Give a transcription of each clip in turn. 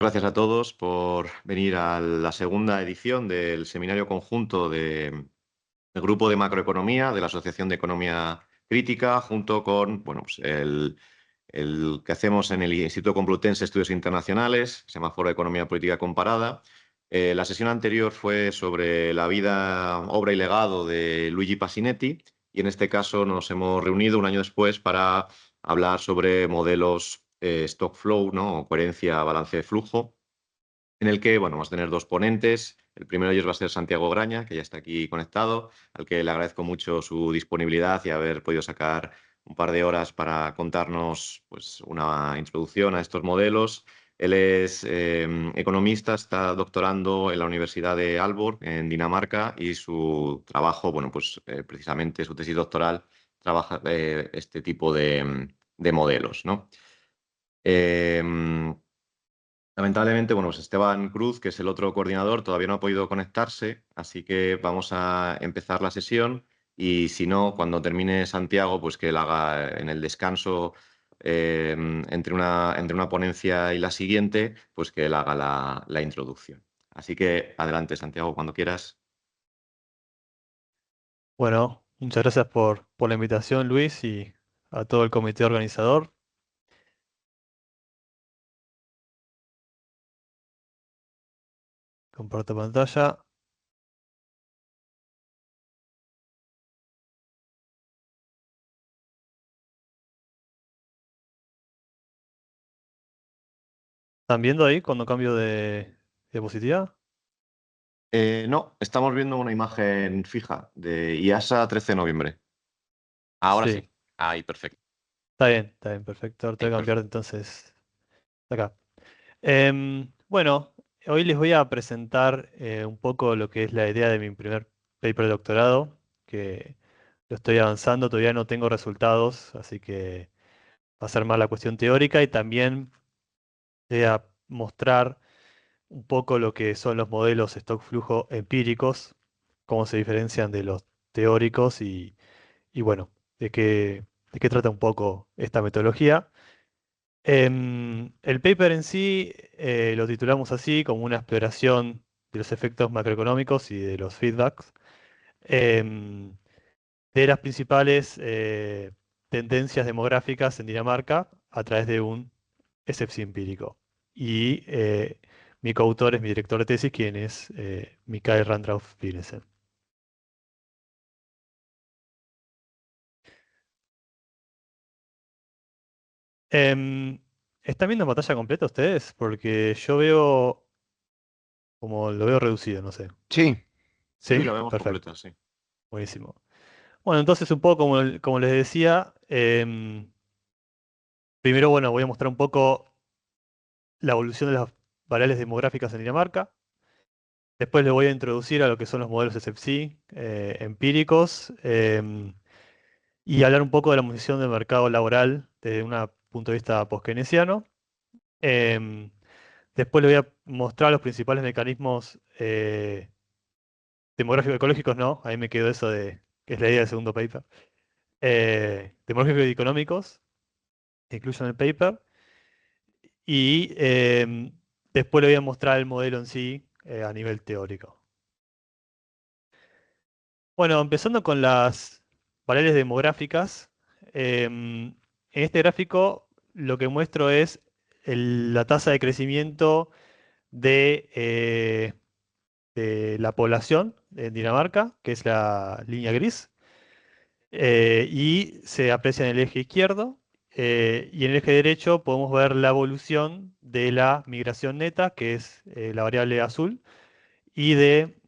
Gracias a todos por venir a la segunda edición del seminario conjunto del Grupo de Macroeconomía de la Asociación de Economía Crítica, junto con pues el que hacemos en el Instituto Complutense de Estudios Internacionales, se llama Foro de Economía Política Comparada. La sesión anterior fue sobre la vida, obra y legado de Luigi Pasinetti, y en este caso nos hemos reunido un año después para hablar sobre modelos stock flow, ¿no? O coherencia balance de flujo, en el que vamos a tener dos ponentes. El primero de ellos va a ser Santiago Graña, que ya está aquí conectado, al que le agradezco mucho su disponibilidad y haber podido sacar un par de horas para contarnos pues, una introducción a estos modelos. Él es economista, está doctorando en la Universidad de Aalborg, en Dinamarca, y su trabajo, precisamente su tesis doctoral, trabaja este tipo de modelos, ¿no? Eh, Lamentablemente, pues Esteban Cruz, que es el otro coordinador, todavía no ha podido conectarse, así que vamos a empezar la sesión y si no, cuando termine Santiago, pues que él haga en el descanso entre una ponencia y la siguiente, pues que él haga la introducción. Así que adelante, Santiago, cuando quieras. Bueno, muchas gracias por la invitación, Luis, y a todo el comité organizador. Comparto pantalla. ¿Están viendo ahí cuando cambio de diapositiva? No, estamos viendo una imagen fija de IASA 13 de noviembre. Ahora sí. Sí, Ahí, perfecto. está bien, perfecto. Ahora Ahí, tengo que cambiar perfecto. entonces acá. Bueno, hoy les voy a presentar un poco lo que es la idea de mi primer paper de doctorado, que lo estoy avanzando, todavía no tengo resultados, así que va a ser más la cuestión teórica y también voy a mostrar un poco lo que son los modelos stock flujo empíricos, cómo se diferencian de los teóricos y bueno, de qué trata un poco esta metodología. El paper en sí lo titulamos así, como una exploración de los efectos macroeconómicos y de los feedbacks em, de las principales tendencias demográficas en Dinamarca a través de un SFC empírico. Y mi coautor es mi director de tesis, quien es Mikael Randrauf Pinesen. Em, ¿Están viendo pantalla completa ustedes? Porque yo veo como lo veo reducido, no sé. Sí, sí, ¿Sí? la vemos Perfecto, completa, sí. buenísimo. Bueno, entonces un poco como les decía, primero bueno, voy a mostrar un poco la evolución de las variables demográficas en Dinamarca. Después le voy a introducir a lo que son los modelos SFC empíricos y hablar un poco de la movilización del mercado laboral desde un punto de vista post-keynesiano. Em, Después le voy a mostrar los principales mecanismos demográficos ecológicos, no, ahí me quedo eso de que es la idea del segundo paper. Demográficos y económicos, que incluyo en el paper. Y después le voy a mostrar el modelo en sí a nivel teórico. Bueno, empezando con las variables demográficas, en este gráfico lo que muestro es la tasa de crecimiento de la población en Dinamarca, que es la línea gris, y se aprecia en el eje izquierdo, y en el eje derecho podemos ver la evolución de la migración neta, que es la variable azul, y de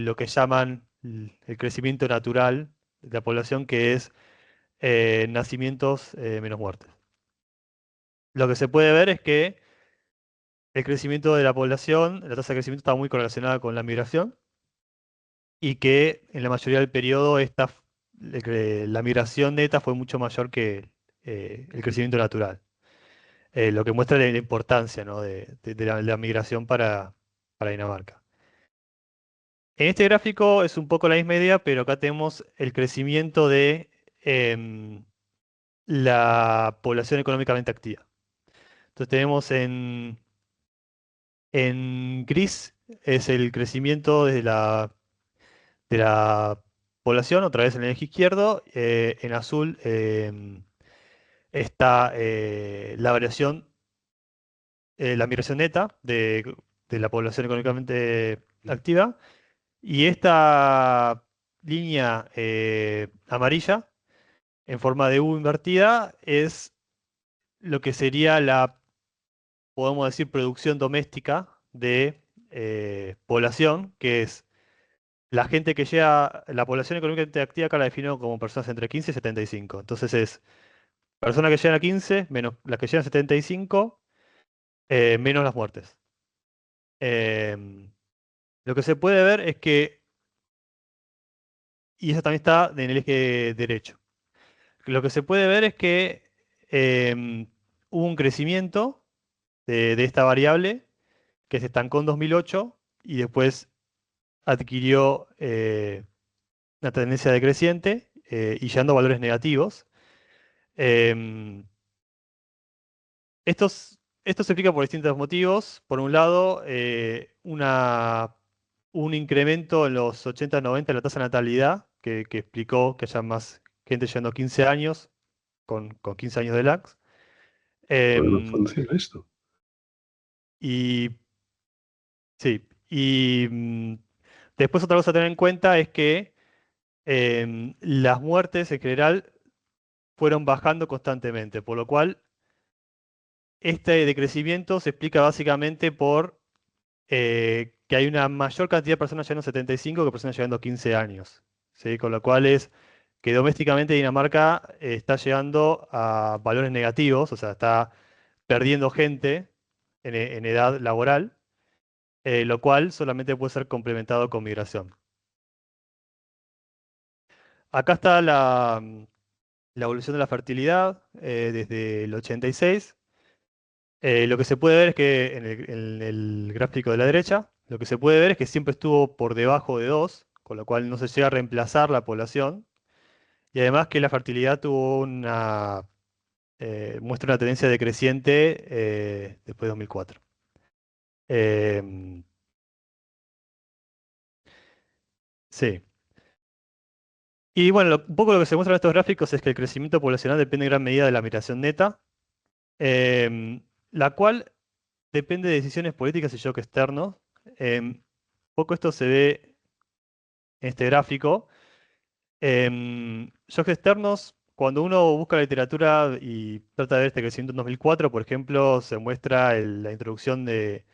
lo que llaman el crecimiento natural de la población, que es nacimientos menos muertes. Lo que se puede ver es que el crecimiento de la población, la tasa de crecimiento está muy correlacionada con la migración y que en la mayoría del periodo la migración neta fue mucho mayor que el crecimiento natural. Lo que muestra la importancia, ¿no? de la migración para Dinamarca. En este gráfico es un poco la misma idea, pero acá tenemos el crecimiento de em, la población económicamente activa. Entonces tenemos En gris es el crecimiento de la población, otra vez en el eje izquierdo. En azul está la variación, la migración neta de la población económicamente activa. Y esta línea amarilla en forma de U invertida es lo que sería la, podemos decir, producción doméstica de población, que es la gente que llega, la población económicamente activa acá la defino como personas entre 15 y 75. Entonces es personas que llegan a 15 menos las que llegan a 75 menos las muertes. Em, lo que se puede ver es que, y eso también está en el eje derecho, lo que se puede ver es que hubo un crecimiento de esta variable que se estancó en 2008 y después adquirió una tendencia decreciente y llegando a valores negativos. Em, esto se explica por distintos motivos. Por un lado, un incremento en los 80-90 de la tasa de natalidad, que explicó que haya más gente llegando a 15 años, con 15 años de lags. Bueno, no Em, funciona esto. y sí, después otra cosa a tener en cuenta es que las muertes en general fueron bajando constantemente, por lo cual este decrecimiento se explica básicamente por que hay una mayor cantidad de personas llegando a 75 que personas llegando a 15 años. ¿Sí? Con lo cual es que domésticamente Dinamarca está llegando a valores negativos, o sea, está perdiendo gente en edad laboral, lo cual solamente puede ser complementado con migración. Acá está la evolución de la fertilidad desde el 86. Lo que se puede ver es que en el gráfico de la derecha, lo que se puede ver es que siempre estuvo por debajo de 2, con lo cual no se llega a reemplazar la población. Y además que la fertilidad muestra una tendencia decreciente después de 2004. Em, sí. Y bueno, un poco lo que se muestra en estos gráficos es que el crecimiento poblacional depende en gran medida de la migración neta, la cual depende de decisiones políticas y shock externos. Un poco esto se ve en este gráfico. Shocks externos, cuando uno busca la literatura y trata de ver este crecimiento en 2004, por ejemplo, se muestra la introducción de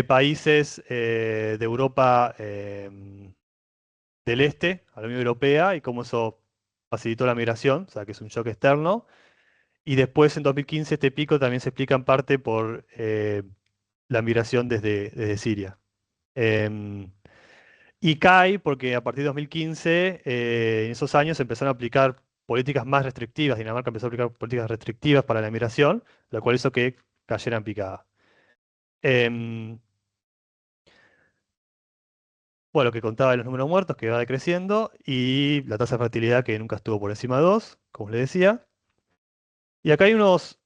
países de Europa del Este a la Unión Europea y cómo eso facilitó la migración, o sea que es un shock externo. Y después en 2015 este pico también se explica en parte por la migración desde Siria. Em, y cae porque a partir de 2015, en esos años, se empezaron a aplicar políticas más restrictivas. Dinamarca empezó a aplicar políticas restrictivas para la migración, lo cual hizo que cayera en picada. Em, bueno, lo que contaba de los números muertos, que va decreciendo, y la tasa de fertilidad que nunca estuvo por encima de 2, como les decía. Y acá hay unos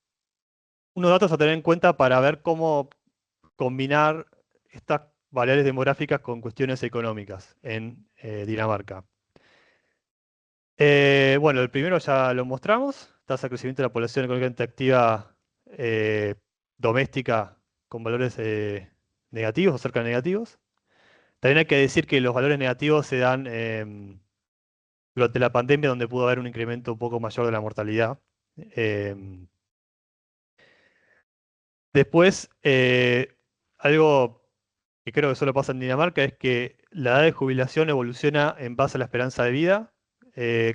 datos a tener en cuenta para ver cómo combinar estas variables demográficas con cuestiones económicas en Dinamarca. Bueno, el primero ya lo mostramos, tasa de crecimiento de la población económicamente activa eh, doméstica con valores negativos o cerca de negativos. También hay que decir que los valores negativos se dan durante la pandemia, donde pudo haber un incremento un poco mayor de la mortalidad. Em, Después, algo que creo que solo pasa en Dinamarca es que la edad de jubilación evoluciona en base a la esperanza de vida.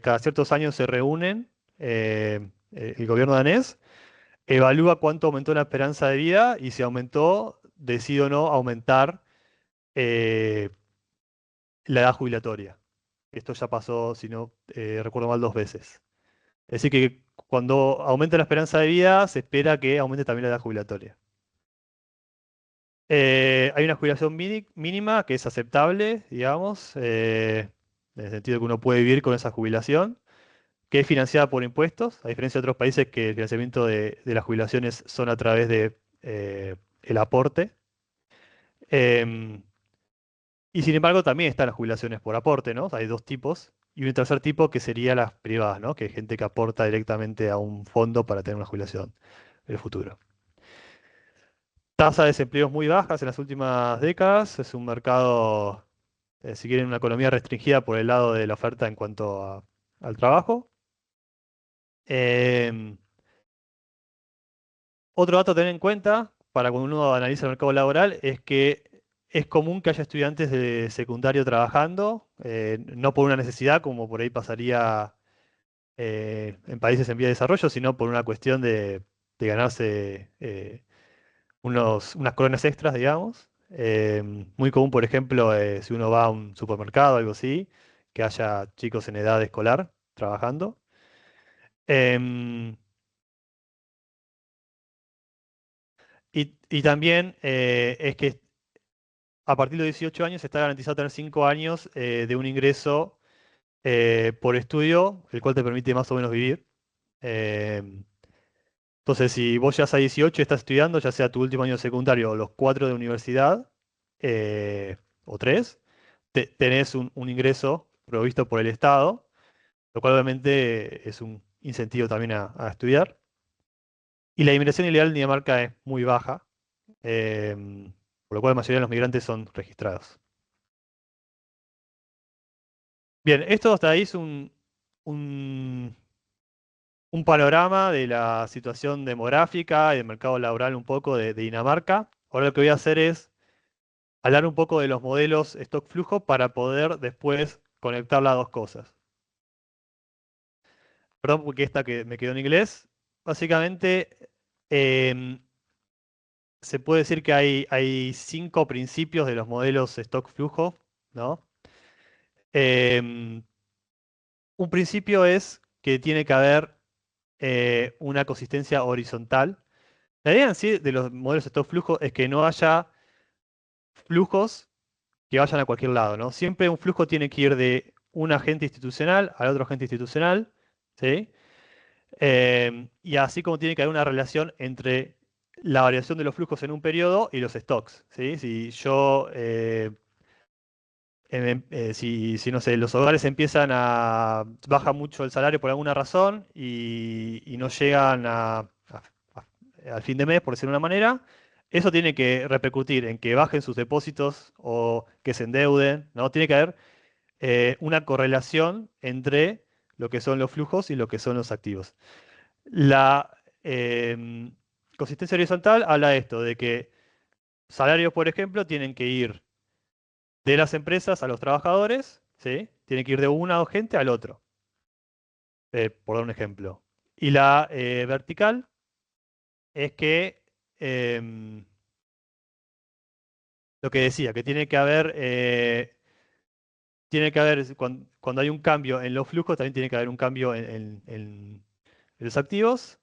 Cada ciertos años se reúnen el gobierno danés, evalúa cuánto aumentó la esperanza de vida y si aumentó, decide o no aumentar eh, la edad jubilatoria. Esto ya pasó, si no recuerdo mal, 2 veces. Es decir, que cuando aumenta la esperanza de vida, se espera que aumente también la edad jubilatoria. Hay una jubilación mínima que es aceptable, digamos, en el sentido que uno puede vivir con esa jubilación, que es financiada por impuestos, a diferencia de otros países que el financiamiento de las jubilaciones son a través de el aporte. Em, y sin embargo también están las jubilaciones por aporte, ¿no? O sea, hay dos tipos. Y un tercer tipo que sería las privadas, ¿no? Que es gente que aporta directamente a un fondo para tener una jubilación en el futuro. Tasa de desempleo muy bajas en las últimas décadas. Es un mercado, si quieren, una economía restringida por el lado de la oferta en cuanto al trabajo. Em, Otro dato a tener en cuenta para cuando uno analiza el mercado laboral es que es común que haya estudiantes de secundario trabajando, no por una necesidad como por ahí pasaría en países en vía de desarrollo, sino por una cuestión de ganarse unas coronas extras, digamos. Muy común, por ejemplo, si uno va a un supermercado o algo así, que haya chicos en edad escolar trabajando. Em, y también es que a partir de los 18 años está garantizado tener 5 años de un ingreso por estudio, el cual te permite más o menos vivir. Em, entonces, si vos ya a 18 y estás estudiando, ya sea tu último año de secundario o los 4 de universidad, o 3, tenés un ingreso provisto por el Estado, lo cual obviamente es un incentivo también a estudiar. Y la inmigración ilegal en Dinamarca es muy baja, por lo cual la mayoría de los migrantes son registrados. Bien, esto hasta ahí es un, un panorama de la situación demográfica y del mercado laboral un poco de Dinamarca. Ahora lo que voy a hacer es hablar un poco de los modelos stock flujo para poder después conectar las dos cosas. Perdón, porque esta que me quedó en inglés. Básicamente, em, se puede decir que hay 5 principios de los modelos stock flujo, ¿no? Em, un principio es que tiene que haber una consistencia horizontal. La idea en sí de los modelos stock flujo es que no haya flujos que vayan a cualquier lado, ¿no? Siempre un flujo tiene que ir de un agente institucional al otro agente institucional, ¿sí? Y así como tiene que haber una relación entre la variación de los flujos en un periodo y los stocks, ¿sí? Si yo, si no sé, los hogares baja mucho el salario por alguna razón y no llegan al fin de mes, por decirlo de una manera, eso tiene que repercutir en que bajen sus depósitos o que se endeuden, ¿no? Tiene que haber una correlación entre lo que son los flujos y lo que son los activos. La consistencia horizontal habla de esto, de que salarios, por ejemplo, tienen que ir de las empresas a los trabajadores, ¿sí? Tienen que ir de una gente al otro, por dar un ejemplo. Y la vertical es que lo que decía, que tiene que haber cuando hay un cambio en los flujos, también tiene que haber un cambio en los activos.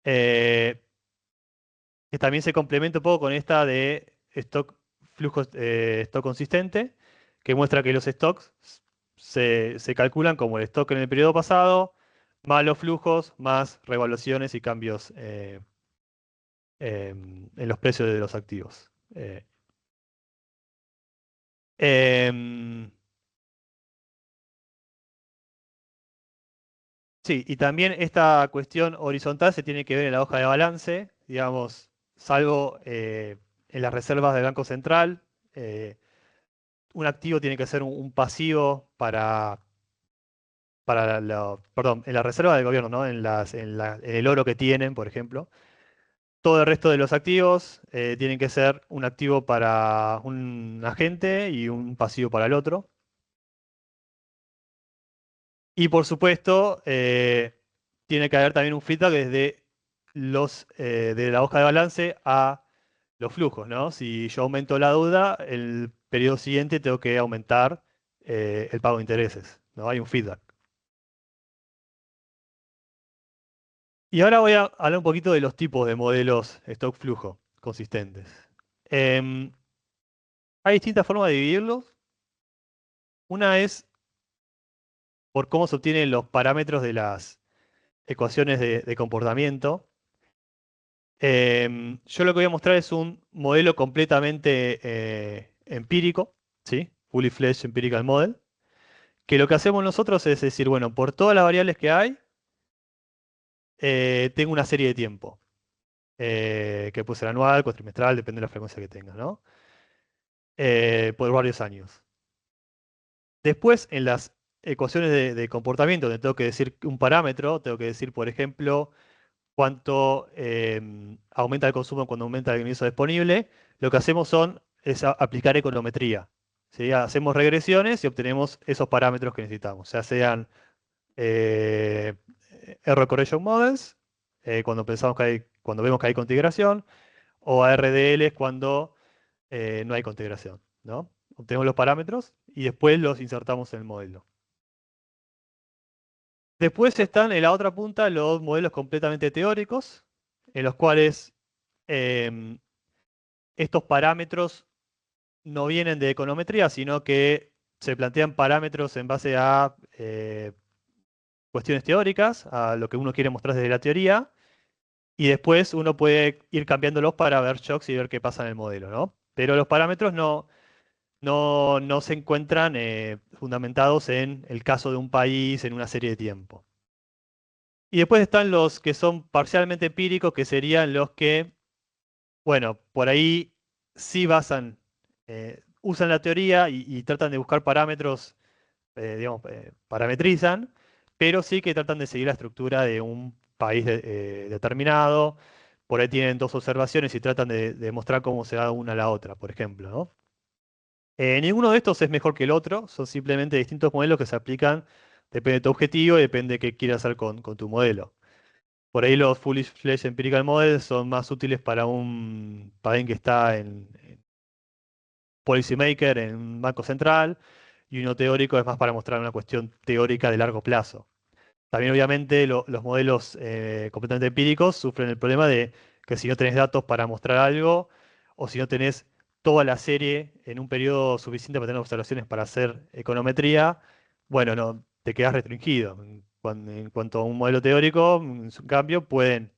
eh, que también se complementa un poco con esta de stock consistente, que muestra que los stocks se calculan como el stock en el periodo pasado, más los flujos, más revaluaciones y cambios en los precios de los activos. Em, sí, y también esta cuestión horizontal se tiene que ver en la hoja de balance, digamos, salvo en las reservas del Banco Central. eh, un activo tiene que ser un pasivo perdón, en la reserva del gobierno, ¿no? En el oro que tienen, por ejemplo. Todo el resto de los activos tienen que ser un activo para un agente y un pasivo para el otro. Y por supuesto, tiene que haber también un feedback desde de la hoja de balance a los flujos, ¿no? Si yo aumento la deuda, el periodo siguiente tengo que aumentar el pago de intereses, ¿no? Hay un feedback. Y ahora voy a hablar un poquito de los tipos de modelos stock flujo consistentes. Em, Hay distintas formas de dividirlos. Una es por cómo se obtienen los parámetros de las ecuaciones de comportamiento. Yo lo que voy a mostrar es un modelo completamente empírico, ¿sí? Fully fledged empirical model, que lo que hacemos nosotros es decir, bueno, por todas las variables que hay, tengo una serie de tiempo, que puede ser anual, cuatrimestral, depende de la frecuencia que tenga, ¿no? Por varios años. Después, en las ecuaciones de comportamiento, donde tengo que decir un parámetro, tengo que decir, por ejemplo, cuánto aumenta el consumo cuando aumenta el ingreso disponible, lo que hacemos es aplicar econometría, ¿sí? Hacemos regresiones y obtenemos esos parámetros que necesitamos, ya sean eh, Error Correction Models, cuando vemos que hay contigración, o ARDLs cuando no hay contigración, ¿no? Obtenemos los parámetros y después los insertamos en el modelo. Después están en la otra punta los modelos completamente teóricos, en los cuales em, estos parámetros no vienen de econometría, sino que se plantean parámetros en base a cuestiones teóricas, a lo que uno quiere mostrar desde la teoría, y después uno puede ir cambiándolos para ver shocks y ver qué pasa en el modelo, ¿no? Pero los parámetros no se encuentran fundamentados en el caso de un país, en una serie de tiempo. Y después están los que son parcialmente empíricos, que serían los que, bueno, por ahí sí usan la teoría y tratan de buscar parámetros, digamos, parametrizan, pero sí que tratan de seguir la estructura de un país determinado. Por ahí tienen dos observaciones y tratan de mostrar cómo se da una a la otra, por ejemplo, ¿no? Ninguno de estos es mejor que el otro, son simplemente distintos modelos que se aplican, depende de tu objetivo y depende de qué quieras hacer con tu modelo. Por ahí los Fully Fledged Empirical Models son más útiles para alguien que está en policymaker, en un banco central, y uno teórico es más para mostrar una cuestión teórica de largo plazo. También obviamente los modelos completamente empíricos sufren el problema de que si no tenés datos para mostrar algo, o si no tenés toda la serie en un periodo suficiente para tener observaciones para hacer econometría, bueno, no, te quedas restringido. En cuanto a un modelo teórico, en su cambio, pueden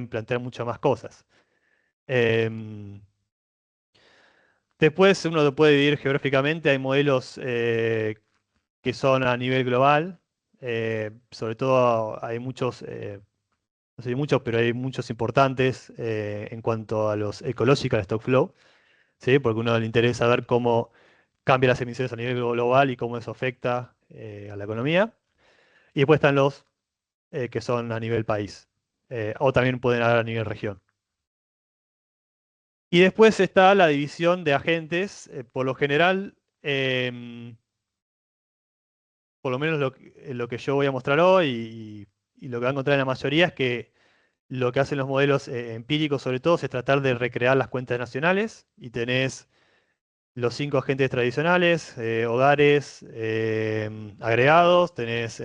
plantear muchas más cosas. Em, Después uno lo puede dividir geográficamente, hay modelos que son a nivel global, sobre todo hay muchos, no sé si muchos, pero hay muchos importantes en cuanto a los Ecological Stock Flow, ¿sí? Porque a uno le interesa ver cómo cambian las emisiones a nivel global y cómo eso afecta a la economía. Y después están los que son a nivel país, o también pueden haber a nivel región. Y después está la división de agentes, por lo general, por lo menos lo que yo voy a mostrar hoy y lo que va a encontrar en la mayoría es que lo que hacen los modelos empíricos sobre todo es tratar de recrear las cuentas nacionales y tenés los 5 agentes tradicionales, hogares, agregados, tenés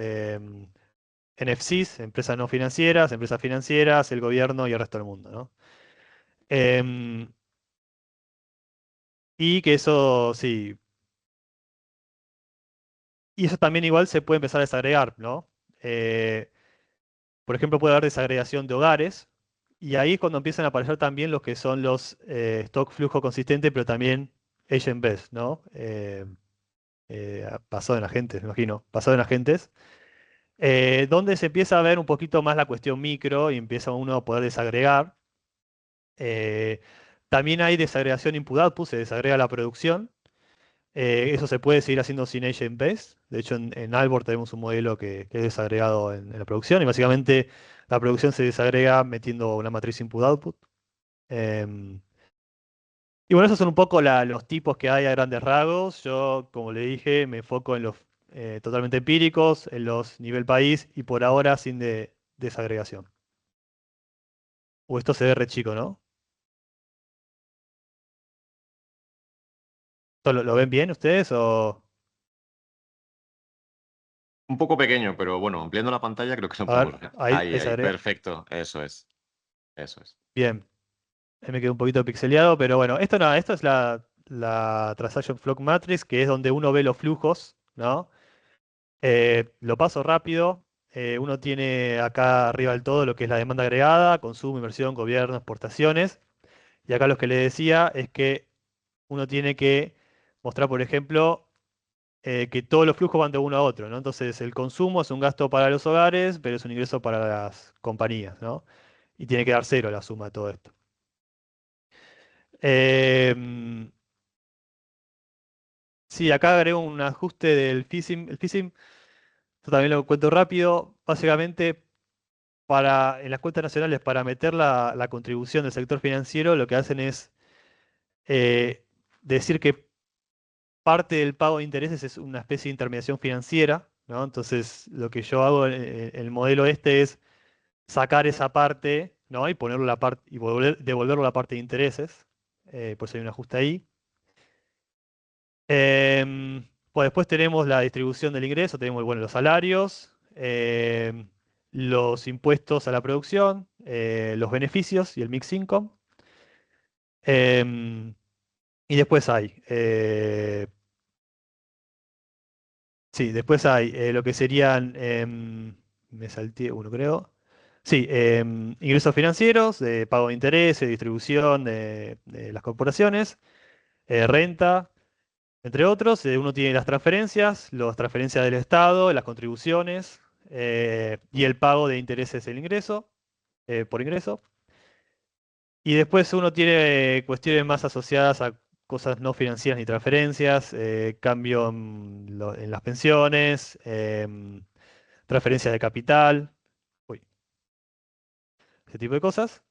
NFCs, empresas financieras, el gobierno y el resto del mundo, ¿no? Em, y que eso, sí, y eso también igual se puede empezar a desagregar, ¿no? Eh, por ejemplo, puede haber desagregación de hogares, y ahí es cuando empiezan a aparecer también los que son los stock flujo consistente, pero también agent best, ¿no? Basado en agentes, me imagino, basado en agentes, donde se empieza a ver un poquito más la cuestión micro y empieza uno a poder desagregar. Eh, También hay desagregación input-output, se desagrega la producción. Eso se puede seguir haciendo sin agent base. De hecho, en Albor tenemos un modelo que es desagregado en la producción y básicamente la producción se desagrega metiendo una matriz input-output. Em, y bueno, esos son un poco los tipos que hay a grandes rasgos. Yo, como le dije, me enfoco en los totalmente empíricos, en los nivel país y por ahora sin desagregación. O esto se ve re chico, ¿no? ¿Esto ¿Lo ven bien ustedes o...? Un poco pequeño, pero bueno, ampliando la pantalla creo que lo A ver, podemos ver. Ahí, ahí se ahí, agrega. perfecto. Eso es. Eso es. Bien. Ahí me quedó un poquito pixeleado, pero bueno, esto es la Transaction Flow Matrix, que es donde uno ve los flujos, ¿no? Lo paso rápido. uno tiene acá arriba del todo lo que es la demanda agregada, consumo, inversión, gobierno, exportaciones. Y acá lo que le decía es que uno tiene que mostrar, por ejemplo, que todos los flujos van de uno a otro, ¿no? Entonces el consumo es un gasto para los hogares, pero es un ingreso para las compañías, ¿no? Y tiene que dar cero la suma de todo esto. Em, sí, acá agrego un ajuste del FISIM. El FISIM, esto también lo cuento rápido, básicamente en las cuentas nacionales, para meter la contribución del sector financiero, lo que hacen es eh, decir que parte del pago de intereses es una especie de intermediación financiera, ¿no? Entonces, lo que yo hago en el modelo este es sacar esa parte, ¿no? Y ponerlo la parte y devolverlo la parte de intereses. Por eso hay un ajuste ahí. Pues después tenemos la distribución del ingreso, tenemos bueno, los salarios, los impuestos a la producción, los beneficios y el mix income. Em, y después hay, sí, después hay lo que serían, me salté uno creo. Sí, ingresos financieros, de pago de intereses, distribución de las corporaciones, renta, entre otros. Uno tiene las transferencias del Estado, las contribuciones y el pago de intereses del ingreso, por ingreso. Y después uno tiene cuestiones más asociadas a cosas no financieras ni transferencias, cambio en las pensiones, transferencias de capital, uy, ese tipo de cosas.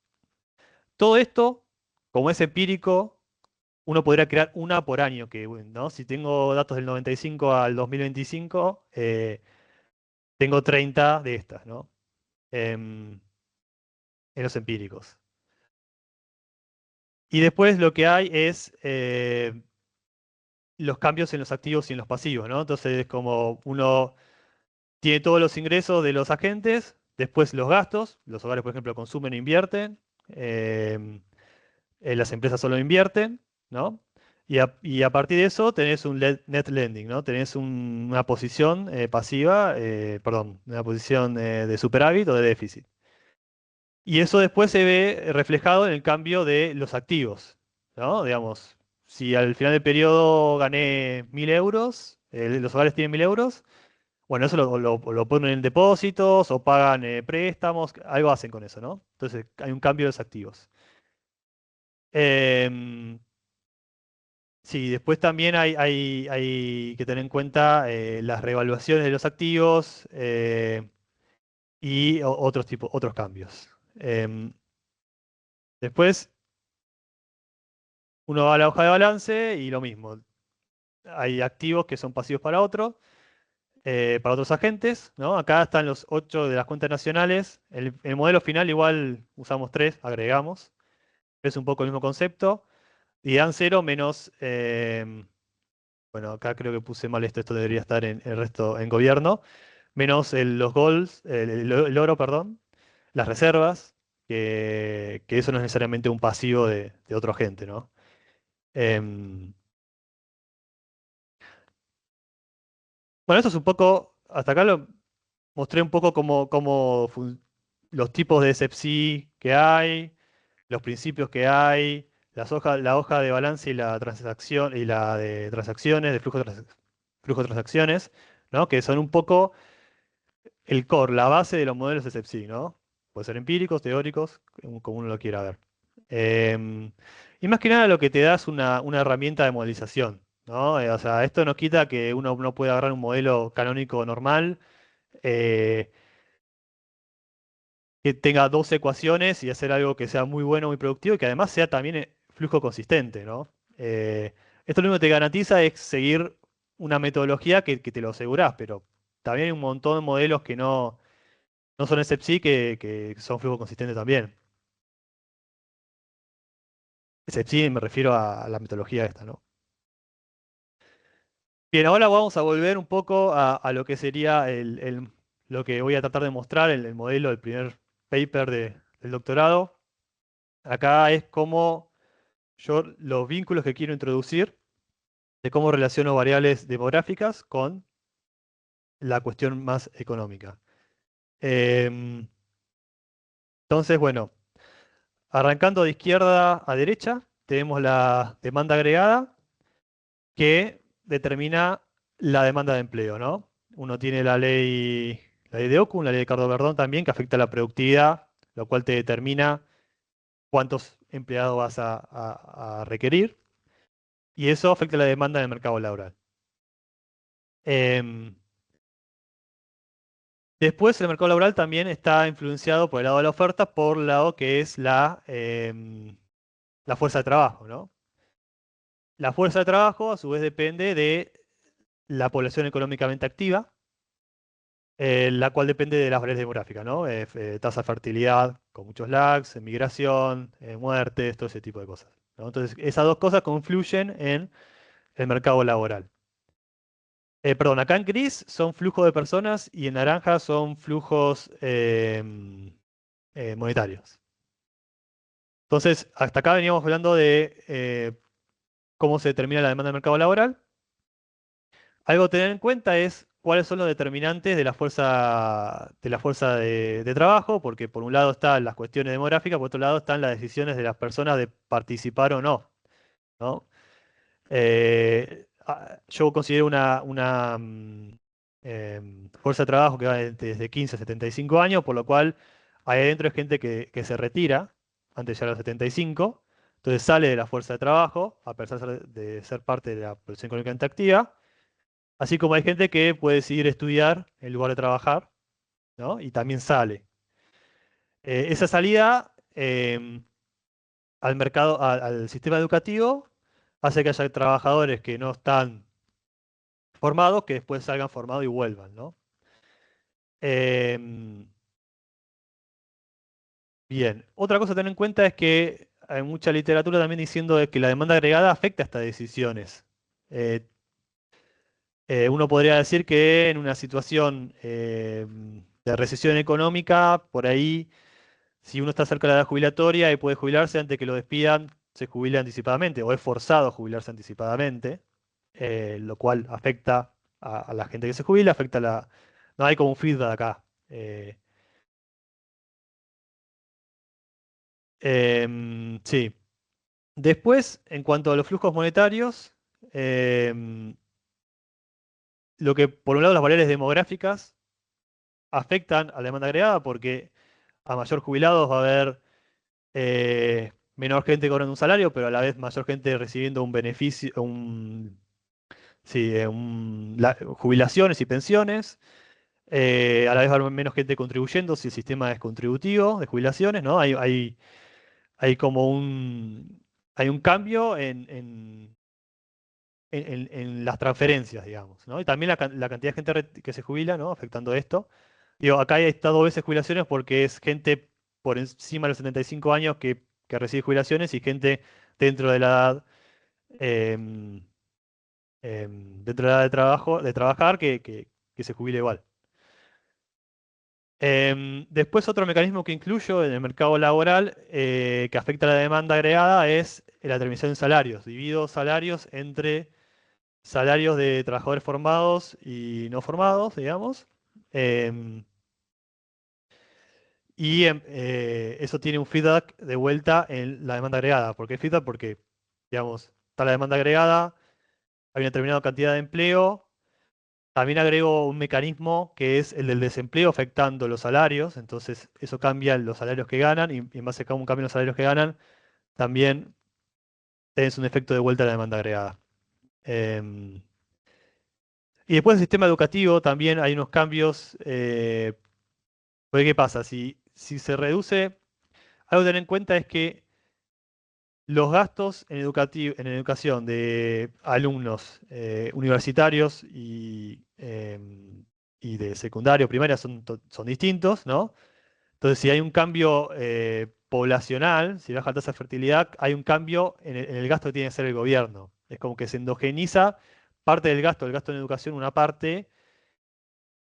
Todo esto, como es empírico, uno podría crear una por año, que, bueno, ¿no? Si tengo datos del 95 al 2025, tengo 30 de estas, ¿no? Em, en los empíricos. Y después lo que hay es los cambios en los activos y en los pasivos, ¿no? Entonces, como uno tiene todos los ingresos de los agentes, después los gastos, los hogares, por ejemplo, consumen e invierten, em, las empresas solo invierten, ¿no? Y a partir de eso tenés un net lending, ¿no? Tenés una posición pasiva, perdón, una posición de superávit o de déficit. Y eso después se ve reflejado en el cambio de los activos, ¿no? Digamos, si al final del periodo gané 1.000 euros, los hogares tienen 1.000 euros, bueno, eso lo ponen en depósitos o pagan préstamos, algo hacen con eso, ¿no? Entonces hay un cambio de los activos. Em, sí, después también hay que tener en cuenta las revaluaciones de los activos y otros cambios. Después uno va a la hoja de balance y lo mismo. Hay activos que son pasivos para otros agentes, ¿no? Acá están los 8 de las cuentas nacionales. El modelo final igual usamos 3, agregamos. Es un poco el mismo concepto. Y dan 0 menos, bueno, acá creo que puse mal esto debería estar en el resto, en gobierno, menos los goals, el oro, perdón, las reservas, que eso no es necesariamente un pasivo de otro agente, ¿no? Em, bueno, esto es un poco, hasta acá lo mostré un poco los tipos de SEPSI que hay, los principios que hay, la hoja de balance y la transacción y la de transacciones, de flujo de transacciones, ¿no? Que son un poco el core, la base de los modelos de SEPSI, ¿no? Puede ser empíricos, teóricos, como uno lo quiera ver. Em, y más que nada lo que te da es una herramienta de modelización, ¿no? O sea, esto no quita que uno no pueda agarrar un modelo canónico normal, eh, que tenga dos ecuaciones y hacer algo que sea muy bueno, muy productivo y que además sea también flujo consistente, ¿no? Esto lo único que te garantiza es seguir una metodología que te lo asegurás, pero también hay un montón de modelos que no son SEPSI que son flujo consistente también. SEPSI me refiero a la metodología esta, ¿no? Bien, ahora vamos a volver un poco a lo que sería lo que voy a tratar de mostrar, el modelo del primer paper del doctorado. Acá es como yo los vínculos que quiero introducir de cómo relaciono variables demográficas con la cuestión más económica. Em, entonces, bueno, arrancando de izquierda a derecha, tenemos la demanda agregada que determina la demanda de empleo, ¿no? Uno tiene la ley de Ockham, la ley de Cardo-Verdón también, que afecta a la productividad, lo cual te determina cuántos empleados vas a requerir, y eso afecta a la demanda del mercado laboral. Em, Después, el mercado laboral también está influenciado por el lado de la oferta, por el lado que es la fuerza de trabajo, ¿no? La fuerza de trabajo, a su vez, depende de la población económicamente activa, la cual depende de las variables demográficas, ¿no? Tasa de fertilidad con muchos lags, migración, muertes, todo ese tipo de cosas, ¿no? Entonces, esas dos cosas confluyen en el mercado laboral. Perdón, acá en gris son flujos de personas y en naranja son flujos monetarios. Entonces, hasta acá veníamos hablando de cómo se determina la demanda del mercado laboral. Algo a tener en cuenta es cuáles son los determinantes de la fuerza de trabajo, porque por un lado están las cuestiones demográficas, por otro lado están las decisiones de las personas de participar o no, ¿no? Yo considero una fuerza de trabajo que va desde 15 a 75 años, por lo cual ahí adentro hay gente que se retira antes de llegar a los 75, entonces sale de la fuerza de trabajo, a pesar de ser parte de la población económicamente activa, así como hay gente que puede decidir estudiar en lugar de trabajar, ¿no? Y también sale. Esa salida al mercado, al sistema educativo, hace que haya trabajadores que no están formados, que después salgan formados y vuelvan, ¿no? Em, Bien, otra cosa a tener en cuenta es que hay mucha literatura también diciendo de que la demanda agregada afecta a estas decisiones. Eh, Uno podría decir que en una situación de recesión económica, por ahí, si uno está cerca de la edad jubilatoria y puede jubilarse antes que lo despidan, se jubila anticipadamente o es forzado a jubilarse anticipadamente, lo cual afecta a la gente que se jubila, afecta a la... No hay como un feedback acá. Sí. Después, en cuanto a los flujos monetarios, em, lo que por un lado las variables demográficas afectan a la demanda agregada porque a mayor jubilados va a haber menor gente cobrando un salario, pero a la vez mayor gente recibiendo un beneficio, sí, jubilaciones y pensiones. A la vez va a haber menos gente contribuyendo si el sistema es contributivo de jubilaciones, ¿no? Hay como hay un cambio en las transferencias, digamos, ¿no? Y también la cantidad de gente que se jubila, ¿no? Afectando esto. Digo, acá hay estado dos veces jubilaciones porque es gente por encima de los 75 años que recibe jubilaciones y gente dentro de la edad, em, dentro de la edad de trabajo, de trabajar que se jubila igual. Después otro mecanismo que incluyo en el mercado laboral que afecta a la demanda agregada es la determinación de salarios. Divido salarios entre salarios de trabajadores formados y no formados, digamos. Em, Eso tiene un feedback de vuelta en la demanda agregada. ¿Por qué feedback? Porque, digamos, está la demanda agregada, hay una determinada cantidad de empleo. También agrego un mecanismo que es el del desempleo afectando los salarios. Entonces, eso cambia los salarios que ganan y en base a cómo cambian los salarios que ganan, también tenés un efecto de vuelta a la demanda agregada. Em, y después en el sistema educativo también hay unos cambios. Porque, ¿qué pasa? Si se reduce, algo a tener en cuenta es que los gastos en educación de alumnos universitarios y de secundario, primaria son distintos, ¿no? Entonces, si hay un cambio poblacional, si baja la tasa de fertilidad, hay un cambio en el gasto que tiene que hacer el gobierno. Es como que se endogeniza parte del gasto en educación, una parte,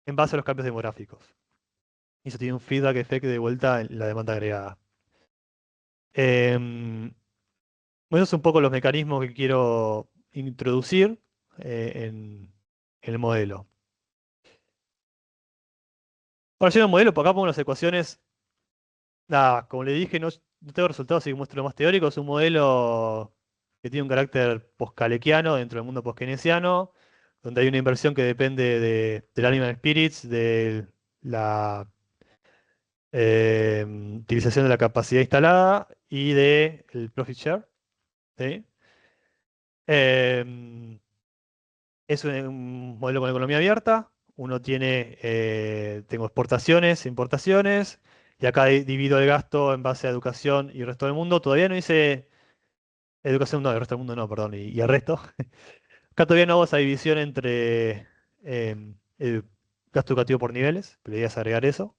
en base a los cambios demográficos. Y eso tiene un feedback effect de vuelta en la demanda agregada. Em, bueno, esos son un poco los mecanismos que quiero introducir en el modelo. Ahora haciendo un modelo, por acá pongo las ecuaciones. Nada, como le dije, no tengo resultados, así que muestro lo más teórico. Es un modelo que tiene un carácter post-calequiano dentro del mundo post-keynesiano, donde hay una inversión que depende del Animal Spirits, de la utilización de la capacidad instalada y del profit share. ¿Sí? Em, es un modelo con economía abierta. Uno tengo exportaciones, importaciones, y acá divido el gasto en base a educación y el resto del mundo. Todavía no hice educación, no, el resto del mundo no, perdón, y el resto. Acá todavía no hago esa división entre el gasto educativo por niveles, pero la idea es agregar eso.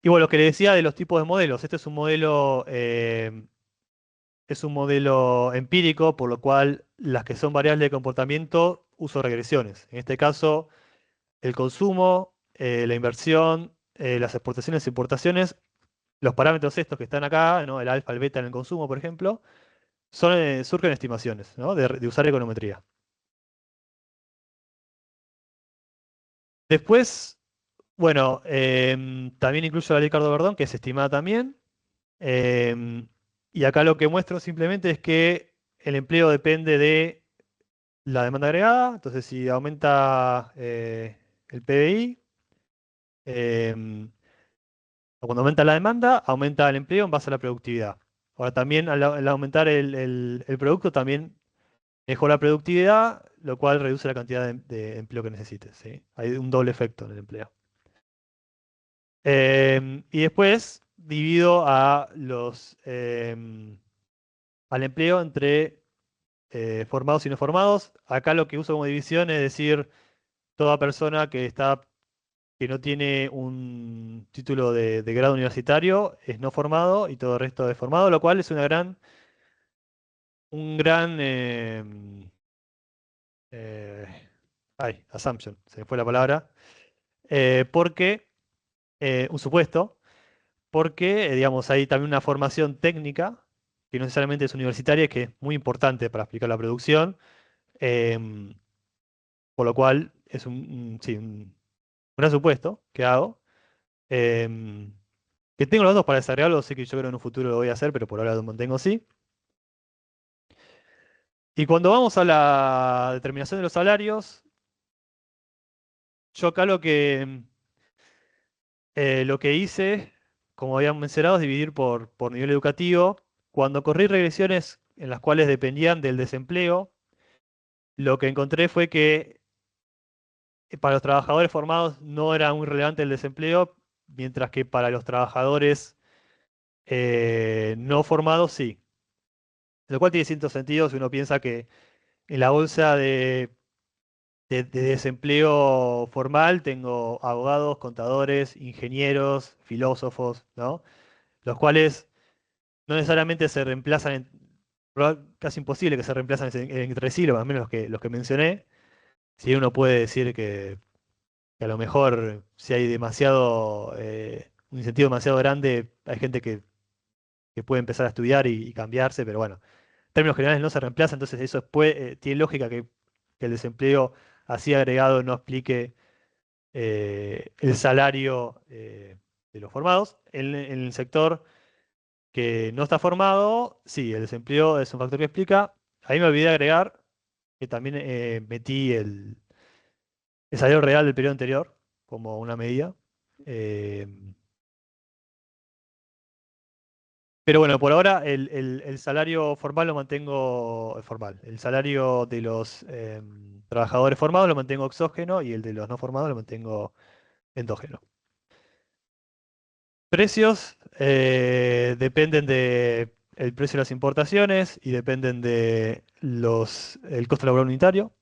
Y bueno, lo que le decía de los tipos de modelos, este es un modelo empírico, por lo cual las que son variables de comportamiento uso regresiones. En este caso, el consumo, la inversión, las exportaciones e importaciones, los parámetros estos que están acá, ¿no? El alfa, el beta en el consumo, por ejemplo, surgen estimaciones, ¿no? De usar econometría. Después, bueno, también incluyo la ley Cardo-Verdón, que es estimada también. em, y acá lo que muestro simplemente es que el empleo depende de la demanda agregada. Entonces, si aumenta el PBI, em, o cuando aumenta la demanda, aumenta el empleo en base a la productividad. Ahora, también al aumentar el producto, también mejora la productividad, lo cual reduce la cantidad de empleo que necesites, ¿sí? Hay un doble efecto en el empleo. Y después divido al empleo entre formados y no formados. Acá lo que uso como división es decir, toda persona que no tiene un título de grado universitario es no formado y todo el resto es formado, lo cual es un gran eh, assumption, se me fue la palabra, porque un supuesto, porque digamos hay también una formación técnica que no necesariamente es universitaria, que es muy importante para explicar la producción, em, por lo cual es sí, un gran supuesto que hago. em, que tengo los datos para desarrollarlo, sé que yo creo que en un futuro lo voy a hacer, pero por ahora lo mantengo así. Y cuando vamos a la determinación de los salarios, yo acá lo que hice, como habían mencionado, es dividir por nivel educativo. Cuando corrí regresiones en las cuales dependían del desempleo, lo que encontré fue que para los trabajadores formados no era muy relevante el desempleo, mientras que para los trabajadores no formados sí. Lo cual tiene cierto sentido si uno piensa que en la bolsa de desempleo formal tengo abogados, contadores, ingenieros, filósofos, ¿no? Los cuales no necesariamente se reemplazan, casi imposible que se reemplazan entre sí, al menos los que mencioné. Si uno puede decir que a lo mejor si hay un incentivo demasiado grande, hay gente que puede empezar a estudiar y cambiarse, pero bueno, en términos generales no se reemplaza, entonces eso tiene lógica que el desempleo así agregado no explique el salario de los formados. En el sector que no está formado, sí, el desempleo es un factor que explica. Ahí me olvidé agregar que también metí el salario real del periodo anterior como una medida. Eh, pero bueno, por ahora el salario formal lo mantengo formal. El salario de los trabajadores formados lo mantengo exógeno y el de los no formados lo mantengo endógeno. Precios dependen del precio de las importaciones y dependen el costo laboral unitario.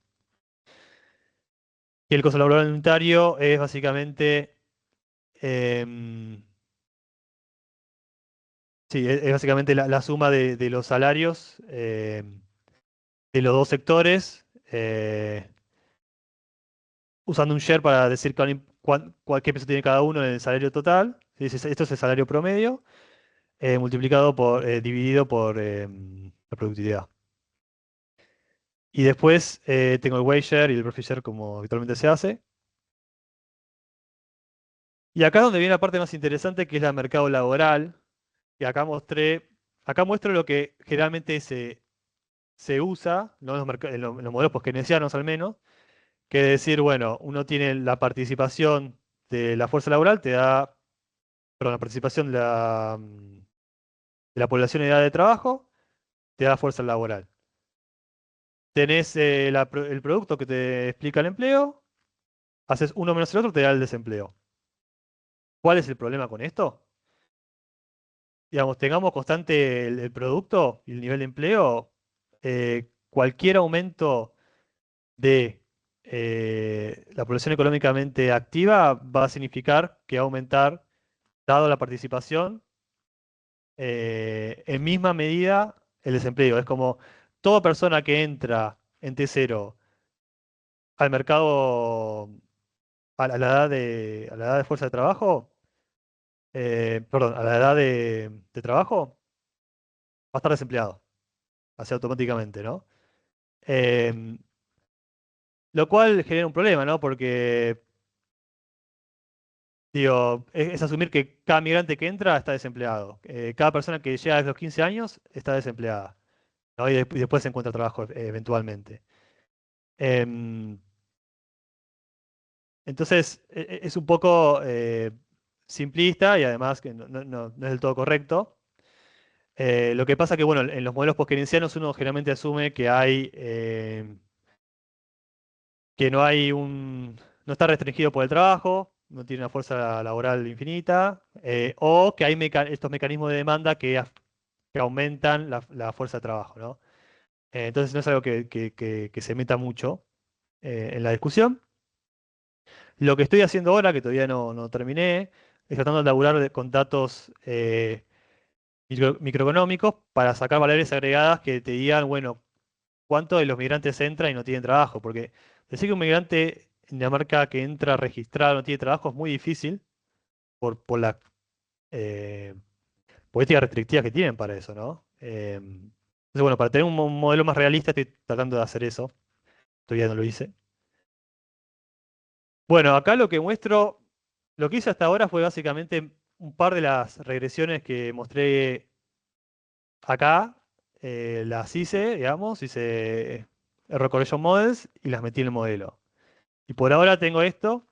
Y el costo laboral unitario es básicamente, em, sí, es básicamente la suma de los salarios de los dos sectores, usando un share para decir qué peso tiene cada uno en el salario total. Sí, esto es el salario promedio, dividido por la productividad. Y después tengo el wage share y el profit share como habitualmente se hace. Y acá es donde viene la parte más interesante, que es el mercado laboral. Y acá muestro lo que generalmente se usa, ¿no? En los modelos keynesianos al menos, que es decir, bueno, uno tiene la participación de la fuerza laboral, perdón, la participación de la población en edad de trabajo, te da fuerza laboral. Tenés el producto que te explica el empleo, haces uno menos el otro, te da el desempleo. ¿Cuál es el problema con esto? Digamos, tengamos constante el producto y el nivel de empleo, cualquier aumento de la población económicamente activa va a significar que va a aumentar, dado la participación, en misma medida el desempleo. Es como toda persona que entra en T0 al mercado a la edad de fuerza de trabajo, perdón, a la edad de trabajo, va a estar desempleado, así automáticamente, ¿no? Em, lo cual genera un problema, ¿no? Porque, digo, es asumir que cada migrante que entra está desempleado. Cada persona que llega desde los 15 años está desempleada, ¿no? Y después se encuentra trabajo eventualmente. Em, entonces, es un poco simplista y además que no es del todo correcto. Lo que pasa que, bueno, en los modelos post-keynesianos uno generalmente asume que no está restringido por el trabajo, no tiene una fuerza laboral infinita, o que hay estos mecanismos de demanda que aumentan la fuerza de trabajo, ¿no? Entonces no es algo que se meta mucho en la discusión. Lo que estoy haciendo ahora, que todavía no terminé, es tratando de laburar con datos microeconómicos para sacar variables agregadas que te digan, bueno, cuántos de los migrantes entran y no tienen trabajo, porque decir que un migrante en Dinamarca que entra registrado no tiene trabajo es muy difícil por la eh, política restrictiva que tienen para eso, ¿no? Entonces, bueno, para tener un modelo más realista estoy tratando de hacer eso, todavía no lo hice. Bueno, acá lo que muestro, lo que hice hasta ahora fue básicamente un par de las regresiones que mostré acá, las hice, digamos, hice error correction models y las metí en el modelo. Y por ahora tengo esto.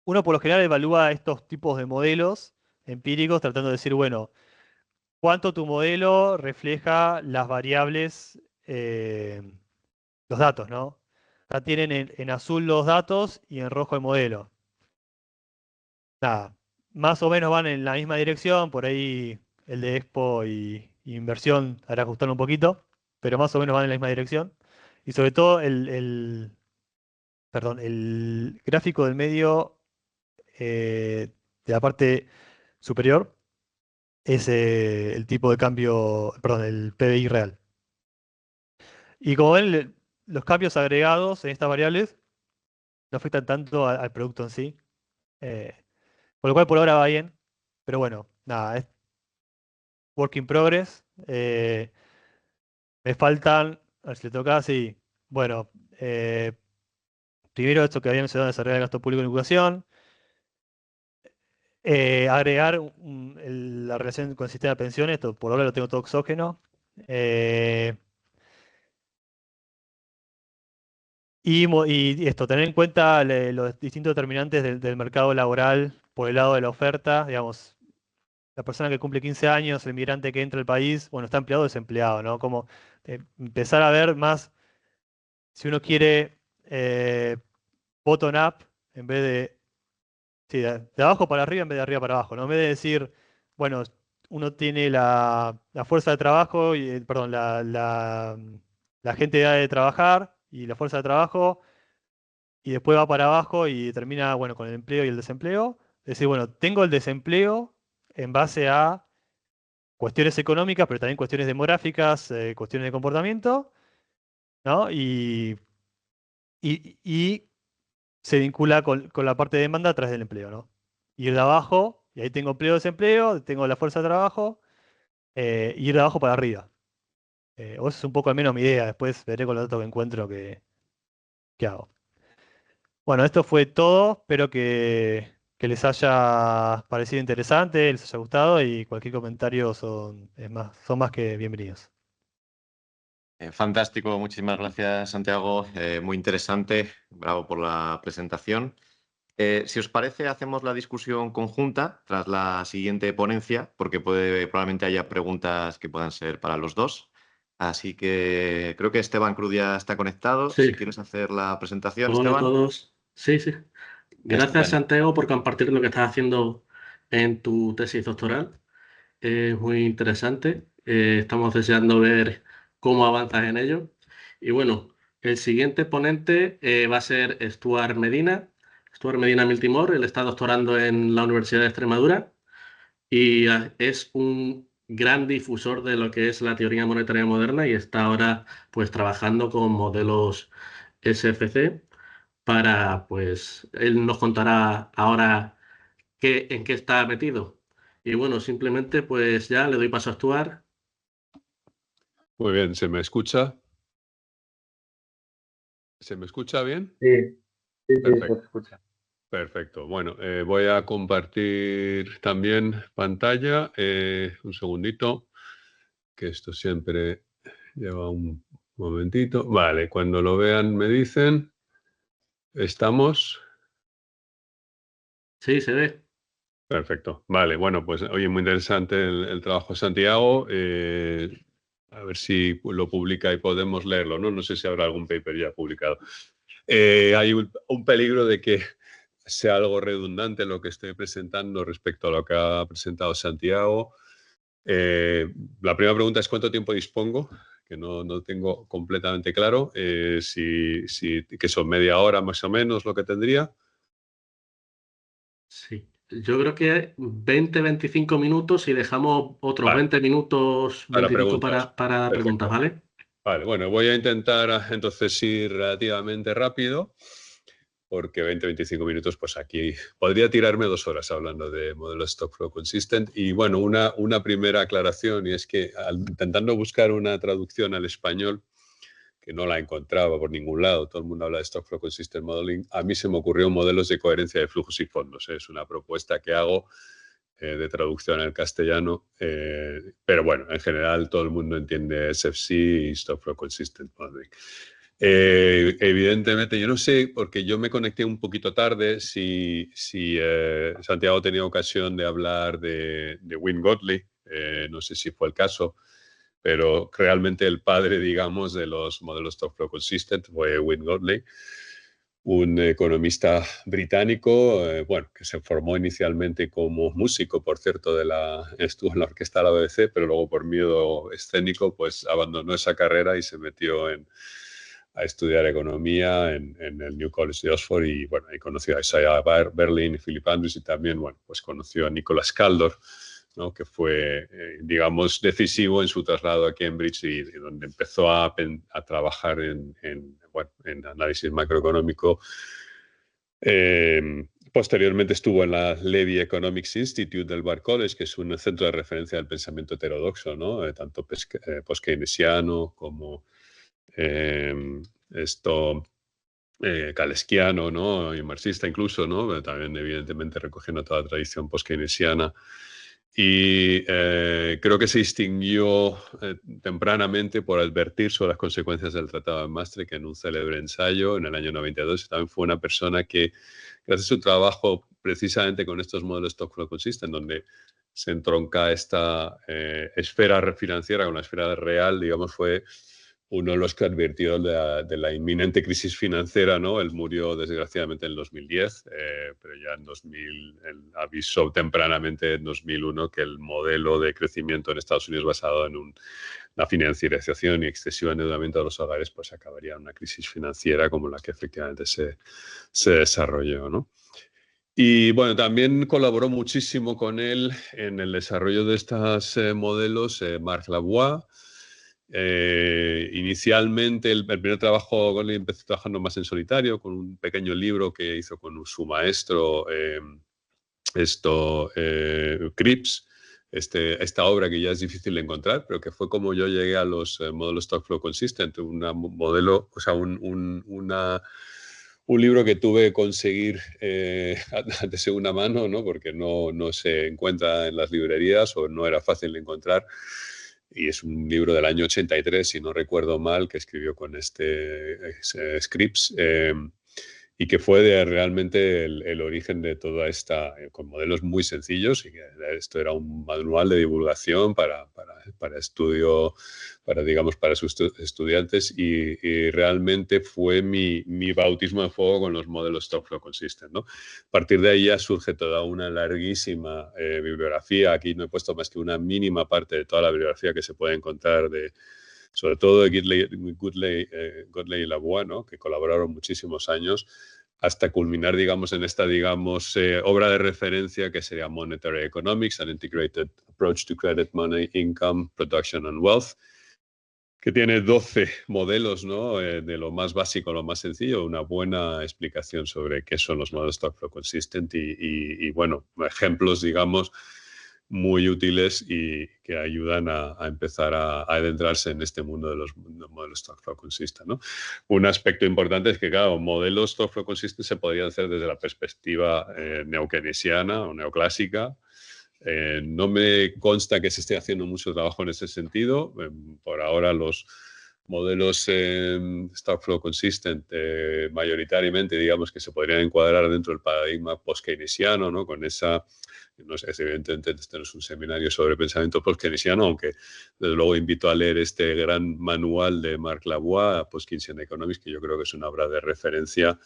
Uno por lo general evalúa estos tipos de modelos empíricos tratando de decir, bueno, cuánto tu modelo refleja las variables, los datos, ¿no? Acá tienen en azul los datos y en rojo el modelo. Nada, más o menos van en la misma dirección, por ahí el de Expo y inversión hará ajustar un poquito, pero más o menos van en la misma dirección. Y sobre todo perdón, el gráfico del medio, de la parte superior es el tipo de cambio, perdón, el PBI real. Y como ven, los cambios agregados en estas variables no afectan tanto al producto en sí, eh, por lo cual por ahora va bien, pero bueno, nada, es work in progress. Me faltan, a ver si le toca, sí, bueno, primero esto que había mencionado, desarrollar el gasto público en educación, agregar la relación con el sistema de pensiones, esto por ahora lo tengo todo exógeno. eh, y esto, tener en cuenta los distintos determinantes del mercado laboral por el lado de la oferta, digamos, la persona que cumple 15 años, el migrante que entra al país, bueno, está empleado o desempleado, ¿no? Como empezar a ver más si uno quiere bottom up en vez de, sí, de abajo para arriba en vez de arriba para abajo, ¿no? En vez de decir, bueno, uno tiene la fuerza de trabajo, y, perdón, la gente de edad de trabajar y la fuerza de trabajo y después va para abajo y termina, bueno, con el empleo y el desempleo. Es decir, bueno, tengo el desempleo en base a cuestiones económicas, pero también cuestiones demográficas, cuestiones de comportamiento, ¿no? Y se vincula con la parte de demanda a través del empleo, ¿no? Ir de abajo, y ahí tengo empleo, desempleo, tengo la fuerza de trabajo, y ir de abajo para arriba. O esa es un poco al menos mi idea, después veré con los datos que encuentro que hago. Bueno, esto fue todo, espero que que les haya parecido interesante, les haya gustado y cualquier comentario son más que bienvenidos. Fantástico, muchísimas gracias, Santiago. Muy interesante, bravo por la presentación. Si os parece, hacemos la discusión conjunta tras la siguiente ponencia, porque probablemente haya preguntas que puedan ser para los dos. Así que creo que Esteban Cruz ya está conectado. Sí. Si quieres hacer la presentación, Hola a Esteban. todos. Sí, sí. Gracias, Estupendo. Santiago, por compartir lo que estás haciendo en tu tesis doctoral. Es muy interesante. Estamos deseando ver cómo avanzas en ello. Y bueno, el siguiente ponente va a ser Stuart Medina. Stuart Medina Miltimor. Él está doctorando en la Universidad de Extremadura y es un gran difusor de lo que es la teoría monetaria moderna y está ahora pues trabajando con modelos SFC para, pues, él nos contará ahora en qué está metido. Y bueno, simplemente pues ya le doy paso a Stuart. Muy bien, ¿se me escucha? ¿Se me escucha bien? Sí, sí, Perfecto. se escucha. Perfecto. Bueno, voy a compartir también pantalla. Un segundito, que esto siempre lleva un momentito. Vale, cuando lo vean me dicen. ¿Estamos? Sí, se ve. Perfecto. Vale, bueno, pues oye, muy interesante el trabajo de Santiago. A ver si lo publica y podemos leerlo, ¿no? No sé si habrá algún paper ya publicado. Hay un peligro de que sea algo redundante lo que estoy presentando respecto a lo que ha presentado Santiago. La primera pregunta es ¿cuánto tiempo dispongo? Que no tengo completamente claro. Que son media hora más o menos lo que tendría. Sí. Yo creo que 20-25 minutos y dejamos otros Vale. 20 minutos, Para 25 preguntas. para preguntas, ¿vale? Vale, bueno, voy a intentar entonces ir relativamente rápido, porque 20-25 minutos, pues aquí podría tirarme 2 horas hablando de modelo Stock Flow Consistent. Y bueno, una primera aclaración, y es que intentando buscar una traducción al español, que no la encontraba por ningún lado, todo el mundo habla de Stock Flow Consistent Modeling, a mí se me ocurrió modelos de coherencia de flujos y fondos. Es una propuesta que hago de traducción al castellano, pero bueno, en general todo el mundo entiende SFC y Stock Flow Consistent Modeling. Evidentemente, yo no sé, porque yo me conecté un poquito tarde, si Santiago tenía ocasión de hablar de Wynne Godley, no sé si fue el caso, pero realmente el padre, digamos, de los modelos Stock Flow Consistent fue Wynne Godley, un economista británico, bueno, que se formó inicialmente como músico, por cierto, estuvo en la orquesta de la BBC, pero luego por miedo escénico, pues abandonó esa carrera y se metió a estudiar economía en el New College de Oxford y, bueno, ahí conoció a Isaiah Berlin y Philip Andrews y también, bueno, pues conoció a Nicholas Kaldor, ¿no? Que fue, digamos, decisivo en su traslado a Cambridge y donde empezó a trabajar en análisis macroeconómico. Posteriormente estuvo en la Levy Economics Institute del Bard College, que es un centro de referencia del pensamiento heterodoxo, ¿no? Tanto post-keynesiano como Caleskiano, ¿no? Y marxista incluso, ¿no? Pero también evidentemente recogiendo toda la tradición post-keynesiana. Y creo que se distinguió tempranamente por advertir sobre las consecuencias del Tratado de Maastricht en un célebre ensayo en el año 92. También fue una persona que, gracias a su trabajo precisamente con estos modelos Stock Flow Consistent, donde se entronca esta esfera financiera con la esfera real, digamos, fue uno de los que advirtió de la inminente crisis financiera, ¿no? Él murió desgraciadamente en el 2010, pero ya en 2000 él avisó tempranamente en 2001 que el modelo de crecimiento en Estados Unidos basado en una financiarización y excesivo endeudamiento de los hogares pues acabaría en una crisis financiera como la que efectivamente se desarrolló, ¿no? Y bueno, también colaboró muchísimo con él en el desarrollo de estos modelos Marc Lavoie. Inicialmente el primer trabajo con él empezó trabajando más en solitario con un pequeño libro que hizo con su maestro Cripps, esta obra que ya es difícil de encontrar, pero que fue como yo llegué a los modelos Stock Flow Consistent, una un libro que tuve que conseguir de segunda mano, ¿no? Porque no se encuentra en las librerías o no era fácil de encontrar. Y es un libro del año 83, si no recuerdo mal, que escribió con Scripps, y que fue realmente el origen de toda esta, con modelos muy sencillos, y que esto era un manual de divulgación para estudio, digamos, para sus estudiantes, y realmente fue mi bautismo de fuego con los modelos Stock Flow Consistent, ¿no? A partir de ahí ya surge toda una larguísima bibliografía. Aquí no he puesto más que una mínima parte de toda la bibliografía que se puede encontrar sobre todo de Godley y Lavoie, ¿no? Que colaboraron muchísimos años, hasta culminar, digamos, en esta, digamos, obra de referencia que sería Monetary Economics, An Integrated Approach to Credit, Money, Income, Production and Wealth, que tiene 12 modelos, ¿no? De lo más básico a lo más sencillo, una buena explicación sobre qué son los modelos Stock Flow Consistent y bueno, ejemplos, digamos, muy útiles y que ayudan a empezar a adentrarse en este mundo de los modelos Stock Flow Consistent, ¿no? Un aspecto importante es que, claro, modelos Stock Flow Consistent se podrían hacer desde la perspectiva neokeynesiana o neoclásica. No me consta que se esté haciendo mucho trabajo en ese sentido. Por ahora los modelos Stock Flow Consistent mayoritariamente, digamos, que se podrían encuadrar dentro del paradigma post-keynesiano, ¿no? Con esa, no sé, evidentemente este no es un seminario sobre pensamiento post-keynesiano, aunque desde luego invito a leer este gran manual de Mark Lavoie, Post-Keynesian Economics, que yo creo que es una obra de referencia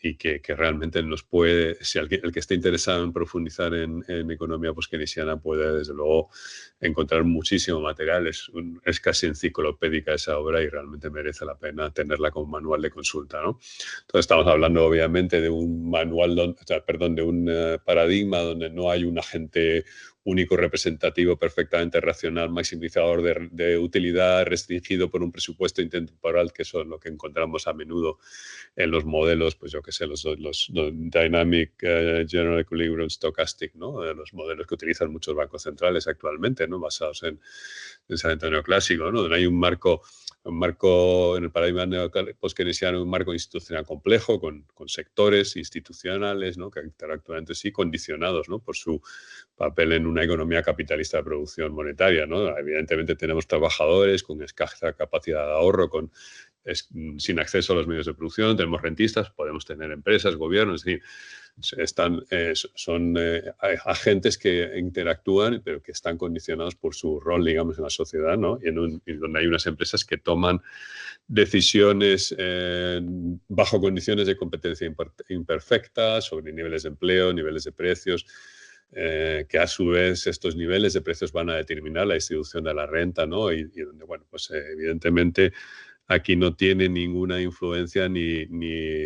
y que realmente nos puede, si el que esté interesado en profundizar en economía post-keynesiana puede desde luego encontrar muchísimo material. Es casi enciclopédica esa obra y realmente merece la pena tenerla como manual de consulta, ¿no? Entonces estamos hablando obviamente de un manual, de un paradigma donde no hay un agente único, representativo, perfectamente racional, maximizador de utilidad, restringido por un presupuesto intemporal, que son lo que encontramos a menudo en los modelos, pues yo qué sé, los Dynamic General Equilibrium Stochastic, ¿no? Los modelos que utilizan muchos bancos centrales actualmente, ¿no? Basados en pensamiento neoclásico, ¿no? Donde hay un marco en el paradigma post-keynesiano, un marco institucional complejo con sectores institucionales, ¿no? Que interactúan entre sí, condicionados, ¿no? Por su papel en una economía capitalista de producción monetaria, ¿no? Evidentemente tenemos trabajadores con escasa capacidad de ahorro, sin acceso a los medios de producción, tenemos rentistas, podemos tener empresas, gobiernos, es decir, son agentes que interactúan, pero que están condicionados por su rol, digamos, en la sociedad, ¿no? Y donde hay unas empresas que toman decisiones bajo condiciones de competencia imperfecta sobre niveles de empleo, niveles de precios, que a su vez estos niveles de precios van a determinar la distribución de la renta, ¿no? Y donde, bueno, pues evidentemente aquí no tiene ninguna influencia ni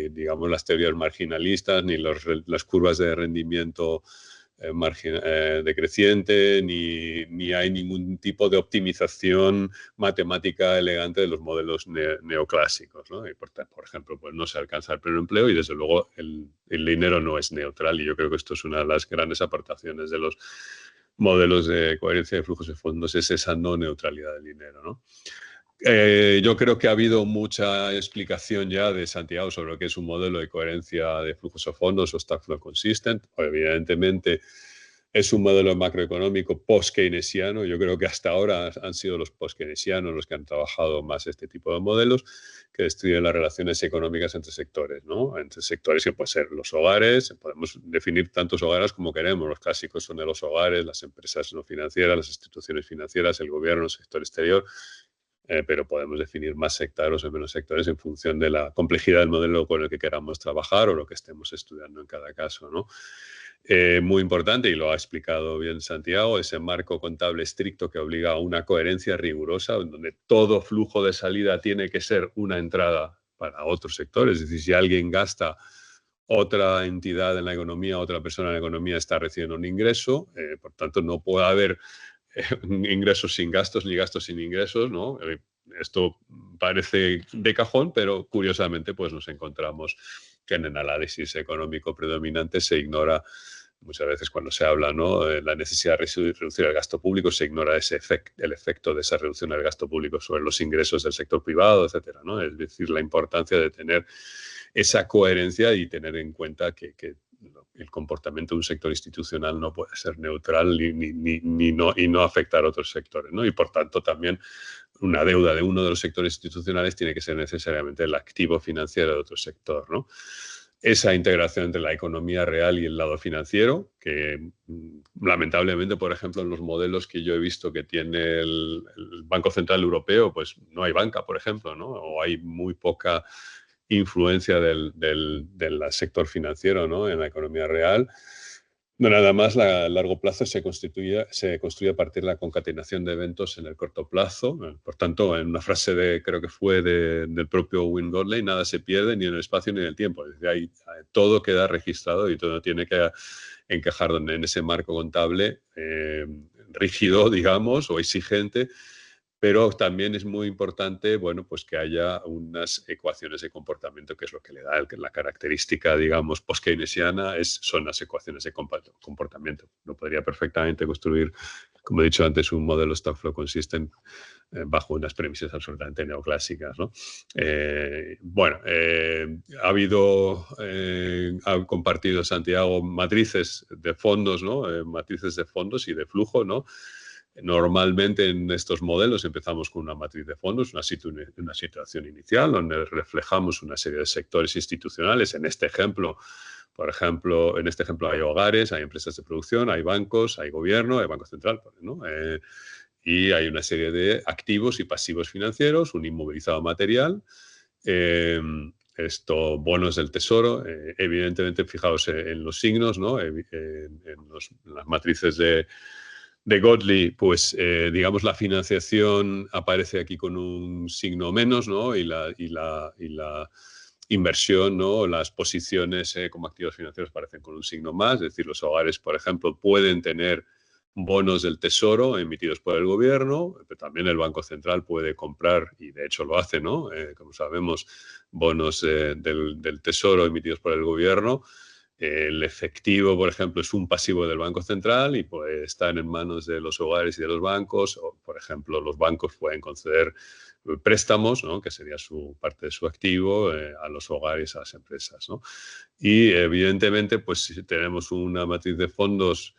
digamos, las teorías marginalistas, ni las curvas de rendimiento decreciente, ni hay ningún tipo de optimización matemática elegante de los modelos neoclásicos, ¿no? Y por ejemplo, pues no se alcanza el pleno empleo y desde luego el dinero no es neutral, y yo creo que esto es una de las grandes aportaciones de los modelos de coherencia de flujos de fondos, es esa no neutralidad del dinero, ¿no? Yo creo que ha habido mucha explicación ya de Santiago sobre lo que es un modelo de coherencia de flujos de fondos o Stock Flow Consistent. Evidentemente es un modelo macroeconómico post-keynesiano. Yo creo que hasta ahora han sido los post-keynesianos los que han trabajado más este tipo de modelos que estudian las relaciones económicas entre sectores, ¿no? Entre sectores que pueden ser los hogares, podemos definir tantos hogares como queremos. Los clásicos son de los hogares, las empresas no financieras, las instituciones financieras, el gobierno, el sector exterior. Pero podemos definir más sectores o menos sectores en función de la complejidad del modelo con el que queramos trabajar o lo que estemos estudiando en cada caso, ¿no? Muy importante, y lo ha explicado bien Santiago, ese marco contable estricto que obliga a una coherencia rigurosa, donde todo flujo de salida tiene que ser una entrada para otros sectores. Es decir, si alguien gasta, otra entidad en la economía, otra persona en la economía está recibiendo un ingreso, por tanto no puede haber ingresos sin gastos ni gastos sin ingresos, ¿no? Esto parece de cajón, pero curiosamente pues nos encontramos que en el análisis económico predominante se ignora muchas veces cuando se habla, ¿no?, de la necesidad de reducir el gasto público, se ignora el efecto de esa reducción del gasto público sobre los ingresos del sector privado, etcétera, ¿no? Es decir, la importancia de tener esa coherencia y tener en cuenta que el comportamiento de un sector institucional no puede ser neutral y no afectar a otros sectores, ¿no? Y por tanto también una deuda de uno de los sectores institucionales tiene que ser necesariamente el activo financiero de otro sector, ¿no? Esa integración entre la economía real y el lado financiero, que lamentablemente, por ejemplo, en los modelos que yo he visto que tiene el Banco Central Europeo, pues no hay banca, por ejemplo, ¿no? O hay muy poca influencia del sector financiero, ¿no?, en la economía real. No, nada más a largo plazo se construye a partir de la concatenación de eventos en el corto plazo. Por tanto, en una frase creo que fue del propio Wynne Godley, nada se pierde ni en el espacio ni en el tiempo. Es decir, todo queda registrado y todo tiene que encajar en ese marco contable rígido, digamos, o exigente. Pero también es muy importante, bueno, pues que haya unas ecuaciones de comportamiento, que es lo que le da la característica, digamos, post-keynesiana, son las ecuaciones de comportamiento. No podría perfectamente construir, como he dicho antes, un modelo stock flow consistent bajo unas premisas absolutamente neoclásicas, ¿no? Ha compartido Santiago matrices de fondos, ¿no? Matrices de fondos y de flujo, ¿no? Normalmente en estos modelos empezamos con una matriz de fondos, una situación inicial donde reflejamos una serie de sectores institucionales. En este ejemplo, por ejemplo, hay hogares, hay empresas de producción, hay bancos, hay gobierno, hay Banco Central, ¿no? Y hay una serie de activos y pasivos financieros, un inmovilizado material, bonos del tesoro. Evidentemente, fijaos en los signos, ¿no? En las matrices de Godley, pues digamos la financiación aparece aquí con un signo menos, ¿no? Y la inversión, ¿no? Las posiciones como activos financieros aparecen con un signo más. Es decir, los hogares, por ejemplo, pueden tener bonos del tesoro emitidos por el gobierno, pero también el Banco Central puede comprar, y de hecho lo hace, ¿no? Como sabemos, bonos del tesoro emitidos por el gobierno. El efectivo, por ejemplo, es un pasivo del Banco Central y puede estar en manos de los hogares y de los bancos. O, por ejemplo, los bancos pueden conceder préstamos, ¿no?, que sería parte de su activo, a los hogares, a las empresas, ¿no? Y, evidentemente, pues si tenemos una matriz de fondos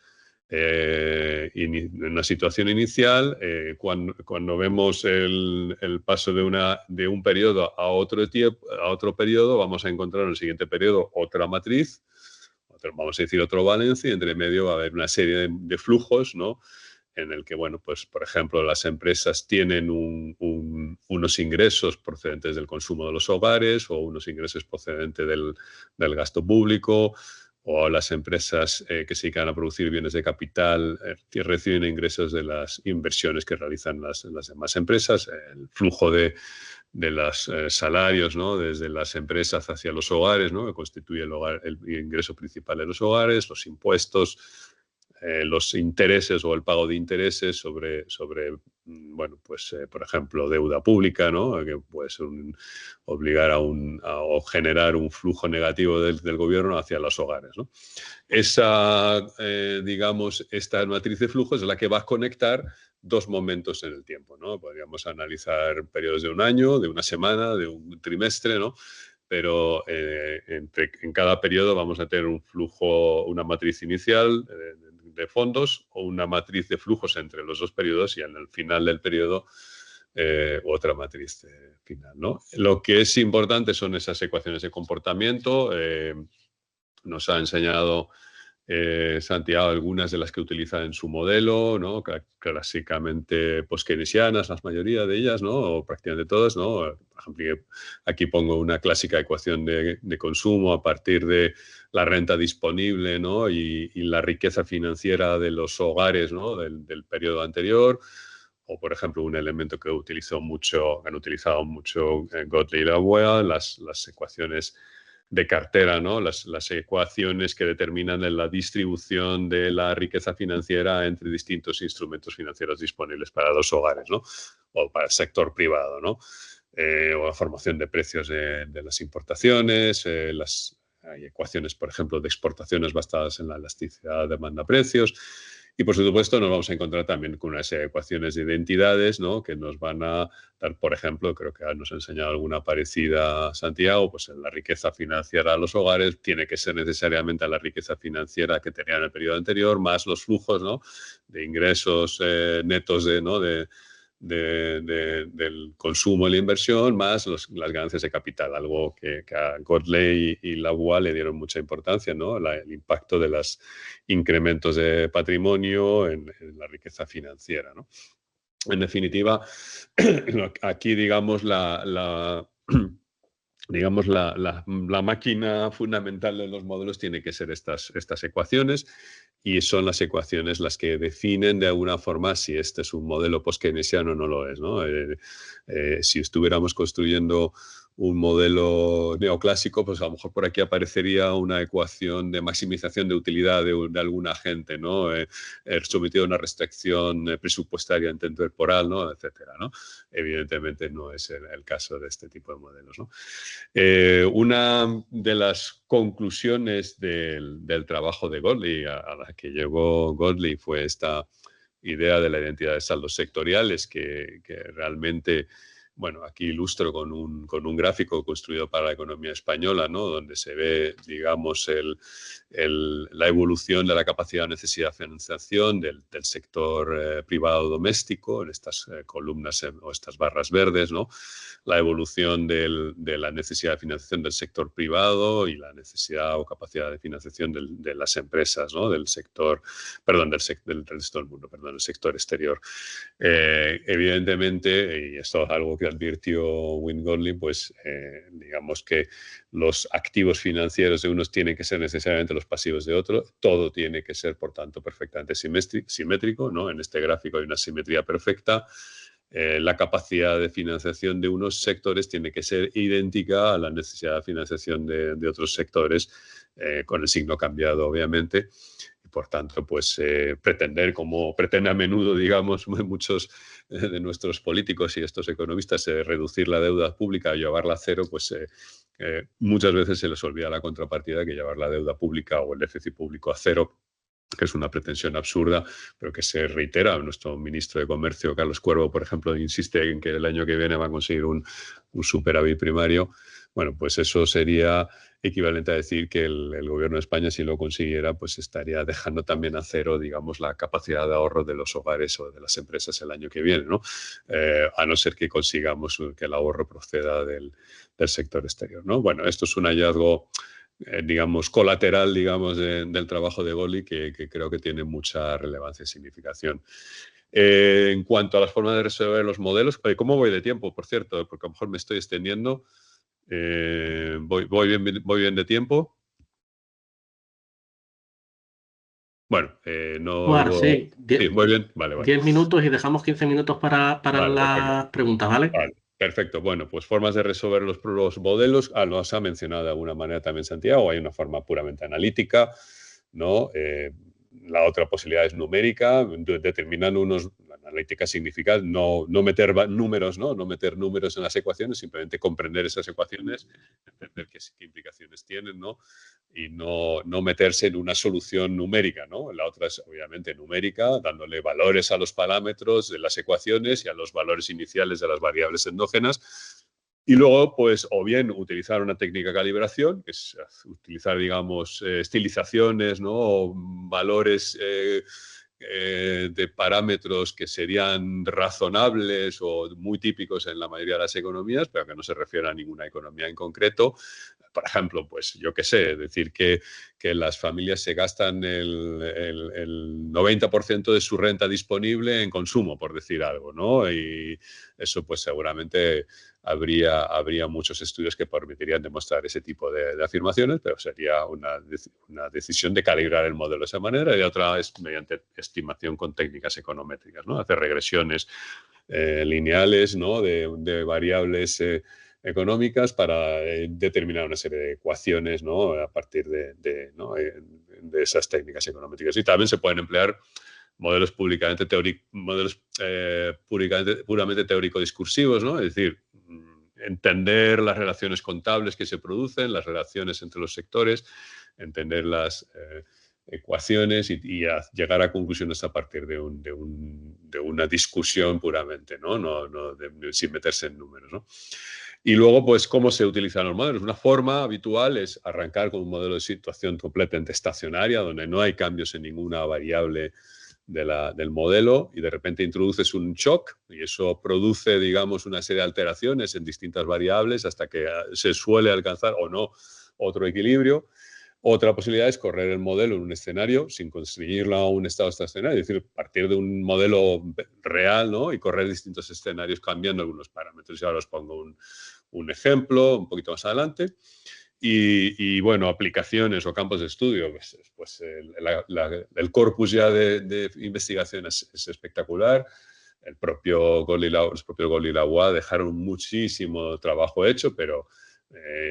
en una situación inicial, cuando vemos el paso de un periodo a otro periodo, vamos a encontrar en el siguiente periodo otra matriz, vamos a decir otro balance, y entre medio va a haber una serie de flujos, ¿no?, en el que, bueno, pues por ejemplo, las empresas tienen unos ingresos procedentes del consumo de los hogares o unos ingresos procedentes del gasto público, o las empresas que se dedican a producir bienes de capital reciben ingresos de las inversiones que realizan las demás empresas, el flujo de los salarios, ¿no?, desde las empresas hacia los hogares, ¿no?, que constituye el ingreso principal de los hogares, los impuestos, los intereses o el pago de intereses sobre bueno, pues por ejemplo, deuda pública, ¿no?, que puede ser obligar o generar un flujo negativo del gobierno hacia los hogares, ¿no? Digamos, esta matriz de flujos es la que va a conectar dos momentos en el tiempo, ¿no? Podríamos analizar periodos de un año, de una semana, de un trimestre, ¿no? Pero en cada periodo vamos a tener un flujo, una matriz inicial de fondos o una matriz de flujos entre los dos periodos, y en el final del periodo otra matriz final, ¿no? Lo que es importante son esas ecuaciones de comportamiento. Nos ha enseñado Santiago algunas de las que utiliza en su modelo, ¿no?, clásicamente post-keynesianas, la mayoría de ellas, ¿no?, o prácticamente todas, ¿no? Por ejemplo, aquí pongo una clásica ecuación de consumo a partir de la renta disponible, ¿no?, y la riqueza financiera de los hogares, ¿no?, del periodo anterior. O, por ejemplo, un elemento que han utilizado mucho Godley y Lavoie, las ecuaciones de cartera, ¿no?, las ecuaciones que determinan la distribución de la riqueza financiera entre distintos instrumentos financieros disponibles para los hogares, ¿no?, o para el sector privado, ¿no? O la formación de precios de las importaciones, hay ecuaciones, por ejemplo, de exportaciones basadas en la elasticidad de demanda-precios. Y, por supuesto, nos vamos a encontrar también con una serie de ecuaciones de identidades, ¿no?, que nos van a dar, por ejemplo, creo que nos ha enseñado alguna parecida Santiago, pues la riqueza financiera a los hogares tiene que ser necesariamente la riqueza financiera que tenían en el periodo anterior, más los flujos, ¿no?, de ingresos netos del consumo y la inversión, más las ganancias de capital, algo que a Godley y Lavoie le dieron mucha importancia, ¿no?, el impacto de los incrementos de patrimonio en la riqueza financiera, ¿no? En definitiva, aquí, digamos, la máquina fundamental de los modelos tiene que ser estas ecuaciones, y son las ecuaciones las que definen de alguna forma si este es un modelo post-keynesiano o no lo es, ¿no? Si estuviéramos construyendo un modelo neoclásico, pues a lo mejor por aquí aparecería una ecuación de maximización de utilidad de algún agente, ¿no? Sometido a una restricción presupuestaria temporal, ¿no?, etcétera, ¿no? Evidentemente no es el caso de este tipo de modelos, ¿no? Una de las conclusiones del trabajo de Godley, a la que llegó Godley, fue esta idea de la identidad de saldos sectoriales que realmente, bueno, aquí ilustro con un gráfico construido para la economía española, ¿no?, donde se ve, digamos, la evolución de la capacidad de necesidad de financiación del sector privado doméstico, en estas columnas o estas barras verdes, ¿no?, la evolución de la necesidad de financiación del sector privado y la necesidad o capacidad de financiación de las empresas, ¿no?, del sector, perdón, del resto del mundo, perdón, del sector exterior. Evidentemente, y esto es algo que advirtió Wynne Godley, pues digamos que los activos financieros de unos tienen que ser necesariamente los pasivos de otros, todo tiene que ser, por tanto, perfectamente simétrico, ¿no? En este gráfico hay una simetría perfecta. La capacidad de financiación de unos sectores tiene que ser idéntica a la necesidad de financiación de otros sectores, con el signo cambiado, obviamente. Y, por tanto, pues pretender, como pretende a menudo, digamos, muchos de nuestros políticos y estos economistas, reducir la deuda pública y llevarla a cero, pues muchas veces se les olvida la contrapartida, que llevar la deuda pública o el déficit público a cero, que es una pretensión absurda, pero que se reitera. Nuestro ministro de Comercio, Carlos Cuervo, por ejemplo, insiste en que el año que viene va a conseguir un superávit primario. Bueno, pues eso sería equivalente a decir que el gobierno de España, si lo consiguiera, pues estaría dejando también a cero, digamos, la capacidad de ahorro de los hogares o de las empresas el año que viene, ¿no? A no ser que consigamos que el ahorro proceda del sector exterior, ¿no? Bueno, esto es un hallazgo digamos, colateral, digamos, del trabajo de Godley, que creo que tiene mucha relevancia y significación. En cuanto a las formas de resolver los modelos, ¿cómo voy de tiempo, por cierto? Porque a lo mejor me estoy extendiendo. ¿Voy bien de tiempo? Bueno, no Bueno, oigo... sí, Sí, muy bien. Vale, vale. 10 minutos y dejamos 15 minutos para Vale, las preguntas, ¿vale? Vale, perfecto. Bueno, pues formas de resolver los modelos. Los ha mencionado de alguna manera también Santiago. Hay una forma puramente analítica, ¿no? La otra posibilidad es numérica, determinando unos... Analítica significa no meter números, ¿no? No meter números en las ecuaciones, simplemente comprender esas ecuaciones, entender qué implicaciones tienen, ¿no? Y no meterse en una solución numérica, ¿no? La otra es obviamente numérica, dándole valores a los parámetros de las ecuaciones y a los valores iniciales de las variables endógenas. Y luego, pues, o bien utilizar una técnica de calibración, que es utilizar, digamos, estilizaciones, ¿no? O valores de parámetros que serían razonables o muy típicos en la mayoría de las economías, pero que no se refieren a ninguna economía en concreto. Por ejemplo, pues yo qué sé, decir que las familias se gastan el 90% de su renta disponible en consumo, por decir algo, ¿no? Y eso pues seguramente habría muchos estudios que permitirían demostrar ese tipo de afirmaciones, pero sería una decisión de calibrar el modelo de esa manera, y otra es mediante estimación con técnicas econométricas, ¿no? Hacer regresiones lineales, ¿no? de variables económicas para determinar una serie de ecuaciones, ¿no? A partir de esas técnicas econométricas. Y también se pueden emplear modelos puramente teórico-discursivos, ¿no? Es decir, entender las relaciones contables que se producen, las relaciones entre los sectores, entender las ecuaciones y llegar a conclusiones a partir de una discusión puramente, ¿no? Sin meterse en números, ¿no? Y luego, pues, ¿cómo se utilizan los modelos? Una forma habitual es arrancar con un modelo de situación completamente estacionaria, donde no hay cambios en ninguna variable del modelo, y de repente introduces un shock y eso produce, digamos, una serie de alteraciones en distintas variables hasta que se suele alcanzar o no otro equilibrio. Otra posibilidad es correr el modelo en un escenario sin constreñirlo a un estado estacionario, es decir, partir de un modelo real, ¿no? Y correr distintos escenarios cambiando algunos parámetros. Y ahora os pongo un ejemplo un poquito más adelante. Y bueno, aplicaciones o campos de estudio, pues el corpus ya de investigación es espectacular. El propio Gold y Lavoie dejaron muchísimo trabajo hecho, pero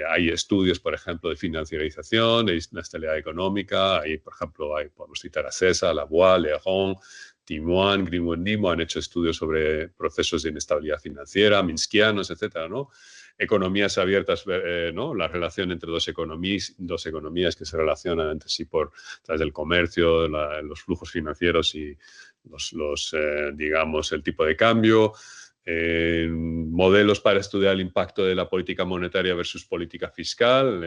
hay estudios, por ejemplo, de financiarización, de inestabilidad económica. Ahí, por ejemplo, podemos citar a César, Lavoie, Lejeune, Timoine, Greenwood-Nimo han hecho estudios sobre procesos de inestabilidad financiera, minskianos, etcétera, ¿no? Economías abiertas, ¿no? La relación entre dos economías que se relacionan entre sí por través del comercio, los flujos financieros y digamos, el tipo de cambio. Modelos para estudiar el impacto de la política monetaria versus política fiscal.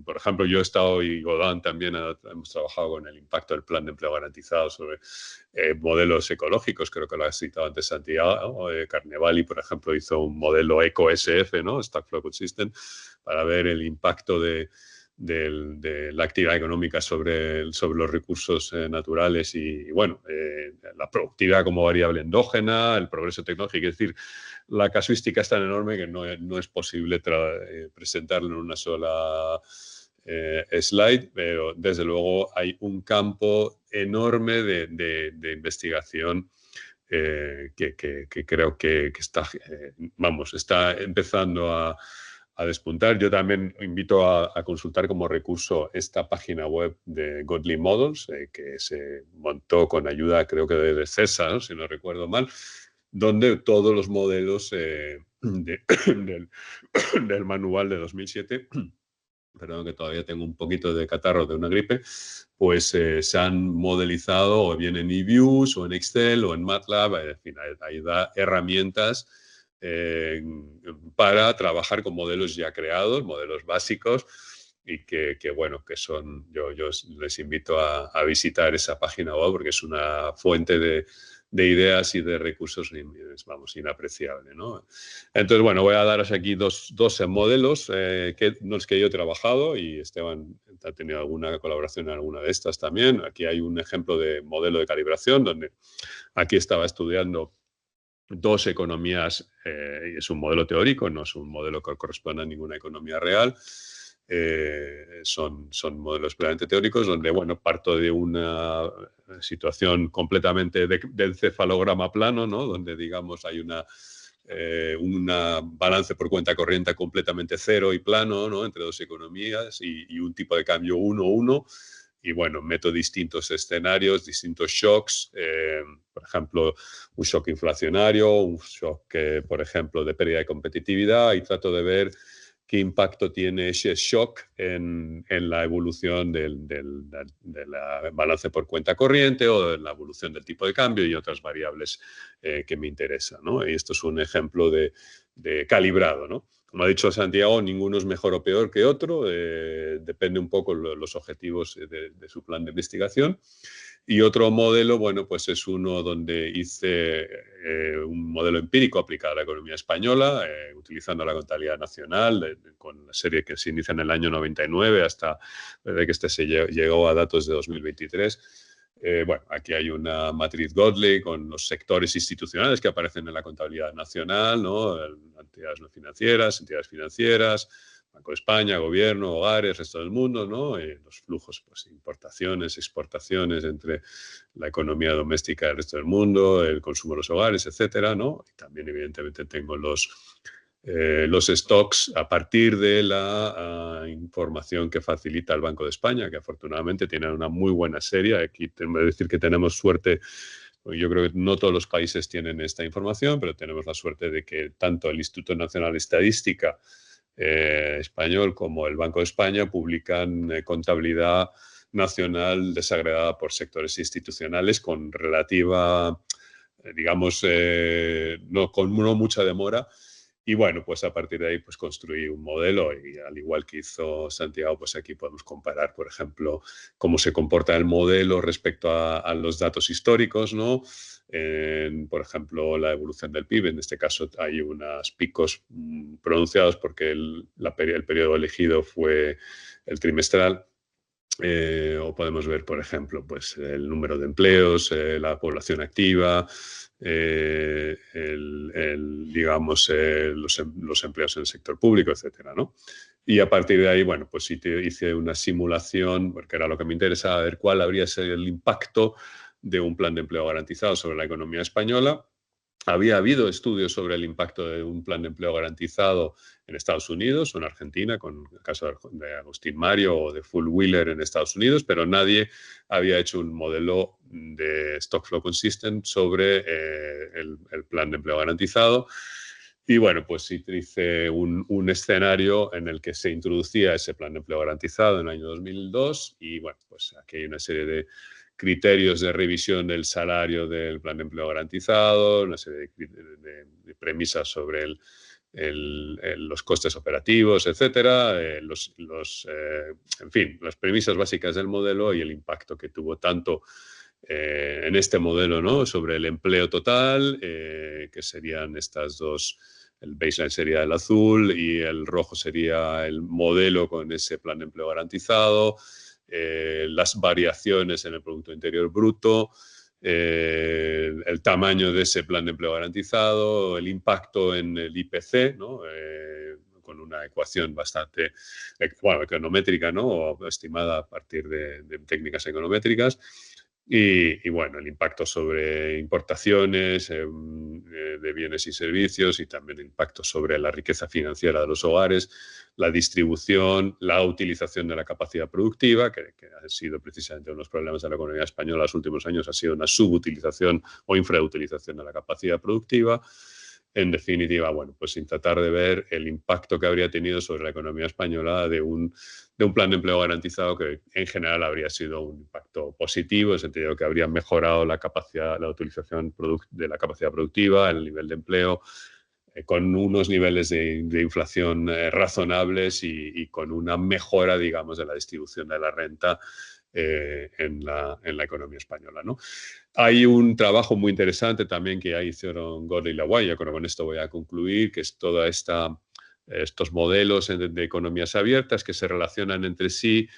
Por ejemplo, yo he estado, y Godin también hemos trabajado con el impacto del plan de empleo garantizado sobre modelos ecológicos. Creo que lo ha citado antes Santiago. Carnevali, por ejemplo, hizo un modelo ECO-SF, ¿no? Stock Flow Consistent, para ver el impacto de la actividad económica sobre los recursos naturales y bueno, la productividad como variable endógena, el progreso tecnológico. Es decir, la casuística es tan enorme que no es posible presentarlo en una sola slide, pero desde luego hay un campo enorme de investigación que creo que está empezando a despuntar. Yo también invito a consultar como recurso esta página web de Godly Models, que se montó con ayuda, creo que de César, ¿no? Si no recuerdo mal, donde todos los modelos del manual de 2007, perdón que todavía tengo un poquito de catarro de una gripe, pues se han modelizado o bien en eViews o en Excel o en MATLAB. En fin, ahí da herramientas para trabajar con modelos ya creados, modelos básicos, y que bueno, que son, yo les invito a visitar esa página web porque es una fuente de ideas y de recursos, vamos, inapreciable, ¿no? Entonces, bueno, voy a daros aquí dos modelos en los que yo he trabajado, y Esteban ha tenido alguna colaboración en alguna de estas también. Aquí hay un ejemplo de modelo de calibración, donde aquí estaba estudiando dos economías, es un modelo teórico, no es un modelo que corresponda a ninguna economía real. Son modelos puramente teóricos, donde, bueno, parto de una situación completamente del cefalograma plano, ¿no? Donde, digamos, hay una balance por cuenta corriente completamente cero y plano, ¿no? Entre dos economías y un tipo de cambio 1-1. Y bueno, meto distintos escenarios, distintos shocks, por ejemplo, un shock inflacionario, un shock, por ejemplo, de pérdida de competitividad, y trato de ver qué impacto tiene ese shock en la evolución de la balance por cuenta corriente o en la evolución del tipo de cambio y otras variables que me interesan, ¿no? Y esto es un ejemplo de calibrado, ¿no? Como ha dicho Santiago, ninguno es mejor o peor que otro, depende un poco los objetivos de su plan de investigación. Y otro modelo, bueno, pues es uno donde hice un modelo empírico aplicado a la economía española, utilizando la contabilidad nacional, con la serie que se inicia en el año 99 hasta que se llegó a datos de 2023. Bueno, aquí hay una matriz Godley con los sectores institucionales que aparecen en la contabilidad nacional, ¿no? Entidades no financieras, entidades financieras, Banco de España, gobierno, hogares, resto del mundo, ¿no? Los flujos, pues, importaciones, exportaciones entre la economía doméstica del resto del mundo, el consumo de los hogares, etcétera, ¿no? Y también, evidentemente, tengo los stocks a partir de la información que facilita el Banco de España, que afortunadamente tiene una muy buena serie. Aquí tengo que decir que tenemos suerte Yo creo que no todos los países tienen esta información, pero tenemos la suerte de que tanto el Instituto Nacional de Estadística español como el Banco de España publican contabilidad nacional desagregada por sectores institucionales con relativa, digamos, no mucha demora. Y bueno, pues a partir de ahí pues construí un modelo y al igual que hizo Santiago, pues aquí podemos comparar, por ejemplo, cómo se comporta el modelo respecto a los datos históricos, ¿no? Por ejemplo, la evolución del PIB. En este caso hay unos picos pronunciados porque el periodo elegido fue el trimestral. O podemos ver, por ejemplo, pues el número de empleos, la población activa, digamos, los empleos en el sector público, etcétera, ¿no? Y a partir de ahí, bueno, pues sí hice una simulación, porque era lo que me interesaba, ver cuál habría sido el impacto de un plan de empleo garantizado sobre la economía española. Había habido estudios sobre el impacto de un plan de empleo garantizado en Estados Unidos o en Argentina, con el caso de Agustín Mario o de Full Wheeler en Estados Unidos, pero nadie había hecho un modelo de Stock Flow Consistent sobre el plan de empleo garantizado. Y bueno, pues hice un escenario en el que se introducía ese plan de empleo garantizado en el año 2002 y bueno, pues aquí hay una serie de criterios de revisión del salario del plan de empleo garantizado, una serie de premisas sobre los costes operativos, etcétera, en fin, las premisas básicas del modelo y el impacto que tuvo tanto en este modelo, ¿no? Sobre el empleo total, que serían estas dos. El baseline sería el azul y el rojo sería el modelo con ese plan de empleo garantizado. Las variaciones en el Producto Interior Bruto, el tamaño de ese plan de empleo garantizado, el impacto en el IPC, ¿no? Con una ecuación bastante, bueno, econométrica, ¿no? O estimada a partir de técnicas econométricas. Y bueno, el impacto sobre importaciones de bienes y servicios y también el impacto sobre la riqueza financiera de los hogares, la distribución, la utilización de la capacidad productiva, que ha sido precisamente uno de los problemas de la economía española en los últimos años, ha sido una subutilización o infrautilización de la capacidad productiva. En definitiva, bueno, pues sin tratar de ver el impacto que habría tenido sobre la economía española de un plan de empleo garantizado que en general habría sido un impacto positivo, en el sentido de que habría mejorado la utilización de la capacidad productiva, el nivel de empleo, con unos niveles de inflación razonables y con una mejora, digamos, de la distribución de la renta en la economía española, ¿no? Hay un trabajo muy interesante también que ya hicieron Gordon y Lawai, yo creo que con esto voy a concluir, que es toda estos modelos de economías abiertas que se relacionan entre sí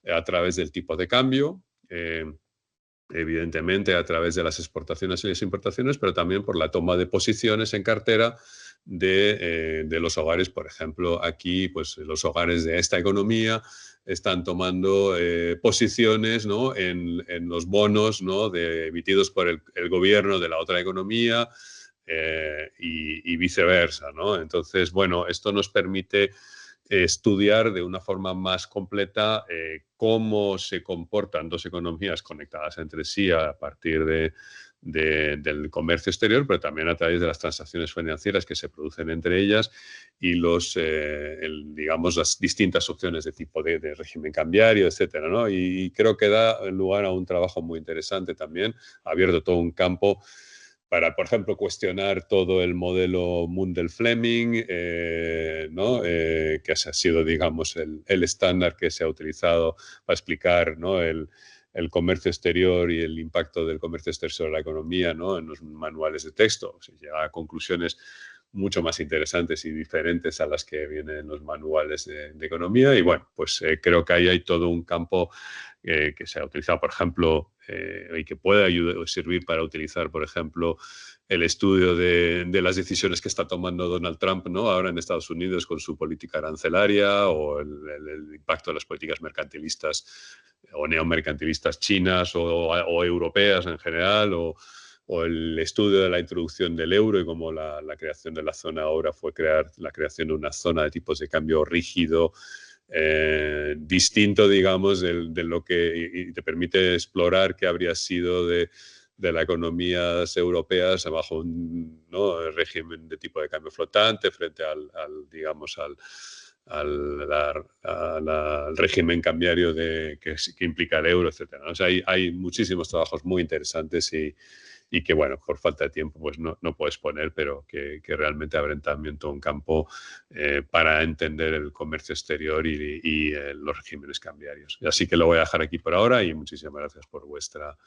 a través del tipo de cambio, evidentemente a través de las exportaciones y las importaciones, pero también por la toma de posiciones en cartera de los hogares. Por ejemplo, aquí pues, los hogares de esta economía están tomando posiciones, ¿no? en los bonos, ¿no? emitidos por el gobierno de la otra economía y viceversa, ¿no? Entonces, bueno, esto nos permite estudiar de una forma más completa cómo se comportan dos economías conectadas entre sí a partir del comercio exterior, pero también a través de las transacciones financieras que se producen entre ellas y digamos, las distintas opciones de tipo de régimen cambiario, etcétera, ¿no? Y creo que da lugar a un trabajo muy interesante también, ha abierto todo un campo para, por ejemplo, cuestionar todo el modelo Mundell-Fleming, ¿no? Que ha sido, digamos, el estándar que se ha utilizado para explicar, ¿no? el comercio exterior y el impacto del comercio exterior sobre la economía, ¿no? En los manuales de texto. Se llega a conclusiones mucho más interesantes y diferentes a las que vienen en los manuales de economía. Y bueno, pues creo que ahí hay todo un campo que se ha utilizado, por ejemplo, y que puede servir para utilizar, por ejemplo, el estudio de las decisiones que está tomando Donald Trump, ¿no? Ahora en Estados Unidos con su política arancelaria o el impacto de las políticas mercantilistas o neomercantilistas chinas o europeas en general, o el estudio de la introducción del euro y cómo la creación de la zona ahora fue la creación de una zona de tipos de cambio rígido, distinto, digamos, de lo que y te permite explorar qué habría sido de las economías europeas bajo un, ¿no?, régimen de tipo de cambio flotante frente al régimen cambiario que implica el euro, etc. O sea, hay muchísimos trabajos muy interesantes y que, bueno, por falta de tiempo pues no puedes poner, pero que realmente abren también todo un campo para entender el comercio exterior y los regímenes cambiarios. Así que lo voy a dejar aquí por ahora y muchísimas gracias por vuestra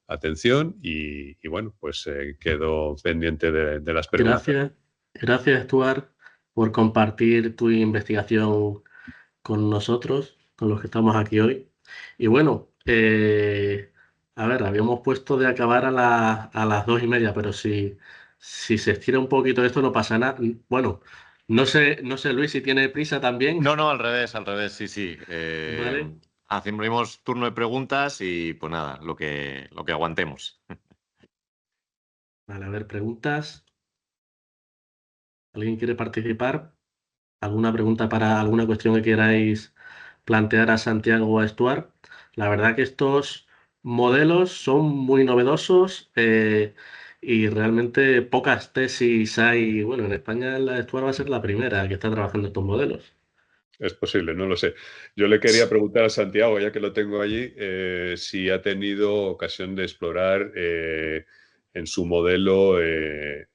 atención y bueno, pues quedo pendiente de las preguntas. Gracias, Stuart, por compartir tu investigación con nosotros, con los que estamos aquí hoy. Y bueno, a ver, habíamos puesto de acabar a las 2:30, pero si se estira un poquito esto no pasa nada. Bueno, no sé, Luis, si tiene prisa también. No, al revés, sí, sí. Vale. Hacemos turno de preguntas y pues nada, lo que aguantemos. Vale, a ver, preguntas. ¿Alguien quiere participar? ¿Alguna pregunta para alguna cuestión que queráis plantear a Santiago o a Stuart? La verdad que estos modelos son muy novedosos y realmente pocas tesis hay. Bueno, en España la Stuart va a ser la primera que está trabajando estos modelos. Es posible, no lo sé. Yo le quería preguntar a Santiago, ya que lo tengo allí, si ha tenido ocasión de explorar en su modelo el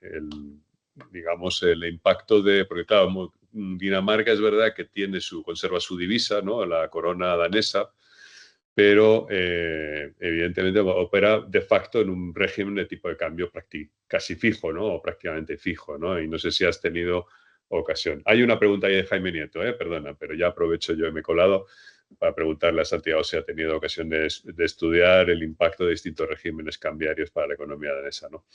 impacto porque claro, Dinamarca es verdad que conserva su divisa, ¿no?, la corona danesa, pero evidentemente opera de facto en un régimen de tipo de cambio casi fijo, ¿no?, o prácticamente fijo, ¿no? Y no sé si has tenido ocasión. Hay una pregunta ahí de Jaime Nieto, perdona, pero ya aprovecho yo y me he colado para preguntarle a Santiago si ha tenido ocasión de estudiar el impacto de distintos regímenes cambiarios para la economía danesa, ¿no?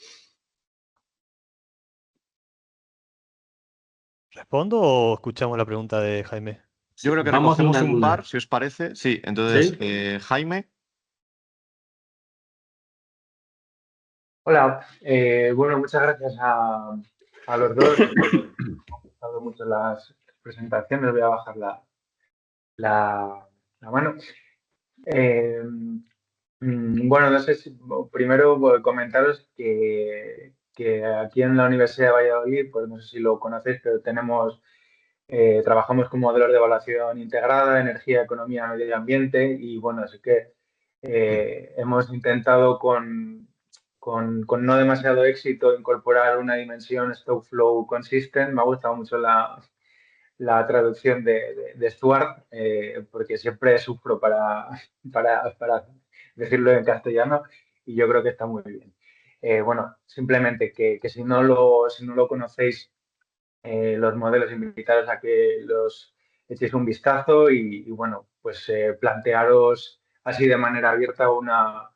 ¿Respondo o escuchamos la pregunta de Jaime? Yo creo que Vamos recogemos una un par, si os parece. Sí, entonces, ¿Sí? Jaime. Hola, bueno, muchas gracias a los dos. Me han gustado mucho las presentaciones. Voy a bajar la mano. Bueno, no sé si primero comentaros que aquí en la Universidad de Valladolid, pues no sé si lo conocéis, pero trabajamos con modelos de evaluación integrada, energía, economía, medio ambiente y bueno, así que hemos intentado con no demasiado éxito incorporar una dimensión Stoke Flow Consistent. Me ha gustado mucho la traducción de Stuart, porque siempre sufro para decirlo en castellano y yo creo que está muy bien. Bueno, simplemente que si no lo conocéis, los modelos, invitaros a que los echéis un vistazo y bueno, pues plantearos así de manera abierta una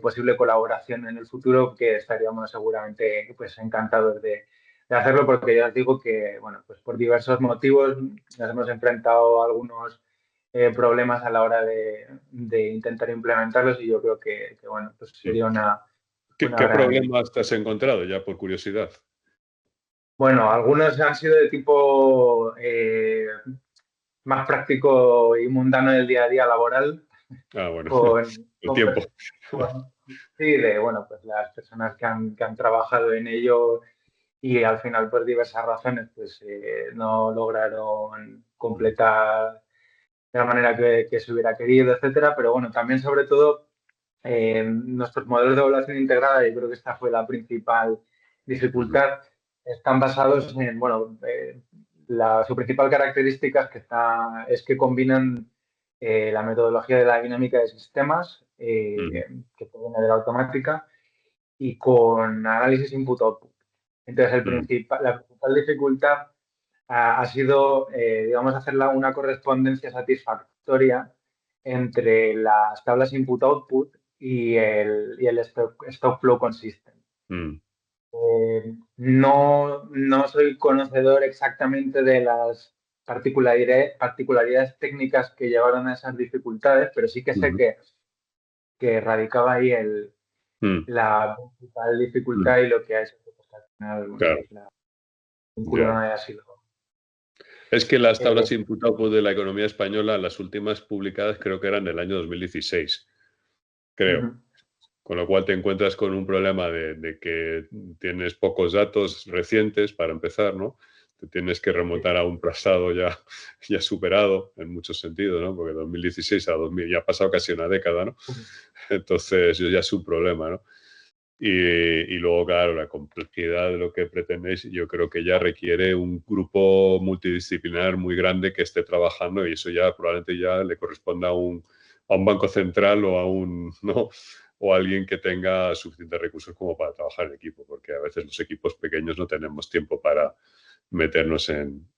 posible colaboración en el futuro, que estaríamos seguramente pues encantados de hacerlo, porque ya os digo que, bueno, pues por diversos motivos nos hemos enfrentado a algunos problemas a la hora de intentar implementarlos y yo creo que bueno, pues sería una ¿Qué gran... problemas te has encontrado, ya por curiosidad? Bueno, algunos han sido de tipo más práctico y mundano del día a día laboral. Ah, bueno, el Con tiempo. sí, bueno, pues las personas que han trabajado en ello y al final por diversas razones pues no lograron completar de la manera que se hubiera querido, etcétera. Pero bueno, también sobre todo nuestros modelos de evaluación integrada, yo creo que esta fue la principal dificultad, están basados en, bueno, su principal característica es que combinan la metodología de la dinámica de sistemas, que proviene de la automática, y con análisis input-output. Entonces, la principal dificultad ha sido, digamos, hacer una correspondencia satisfactoria entre las tablas input-output y el stock flow consistent. No soy conocedor exactamente de las particularidades técnicas que llevaron a esas dificultades, pero sí que sé que radicaba ahí la principal dificultad y lo que ha hecho que al final, bueno, Claro. pues la vínculo no haya sido. Es que las tablas input-output de la economía española, las últimas publicadas, creo que eran del año 2016. Creo. Con lo cual te encuentras con un problema de que tienes pocos datos recientes para empezar, ¿no? Te tienes que remontar a un pasado ya superado en muchos sentidos, ¿no? Porque 2016 a 2000 ya ha pasado casi una década, ¿no? Entonces ya es un problema, ¿no? Y luego, claro, la complejidad de lo que pretendéis, yo creo que ya requiere un grupo multidisciplinar muy grande que esté trabajando, y eso ya probablemente ya le corresponda a un banco central o a ¿no? O a alguien que tenga suficientes recursos como para trabajar en equipo, porque a veces los equipos pequeños no tenemos tiempo para meternos en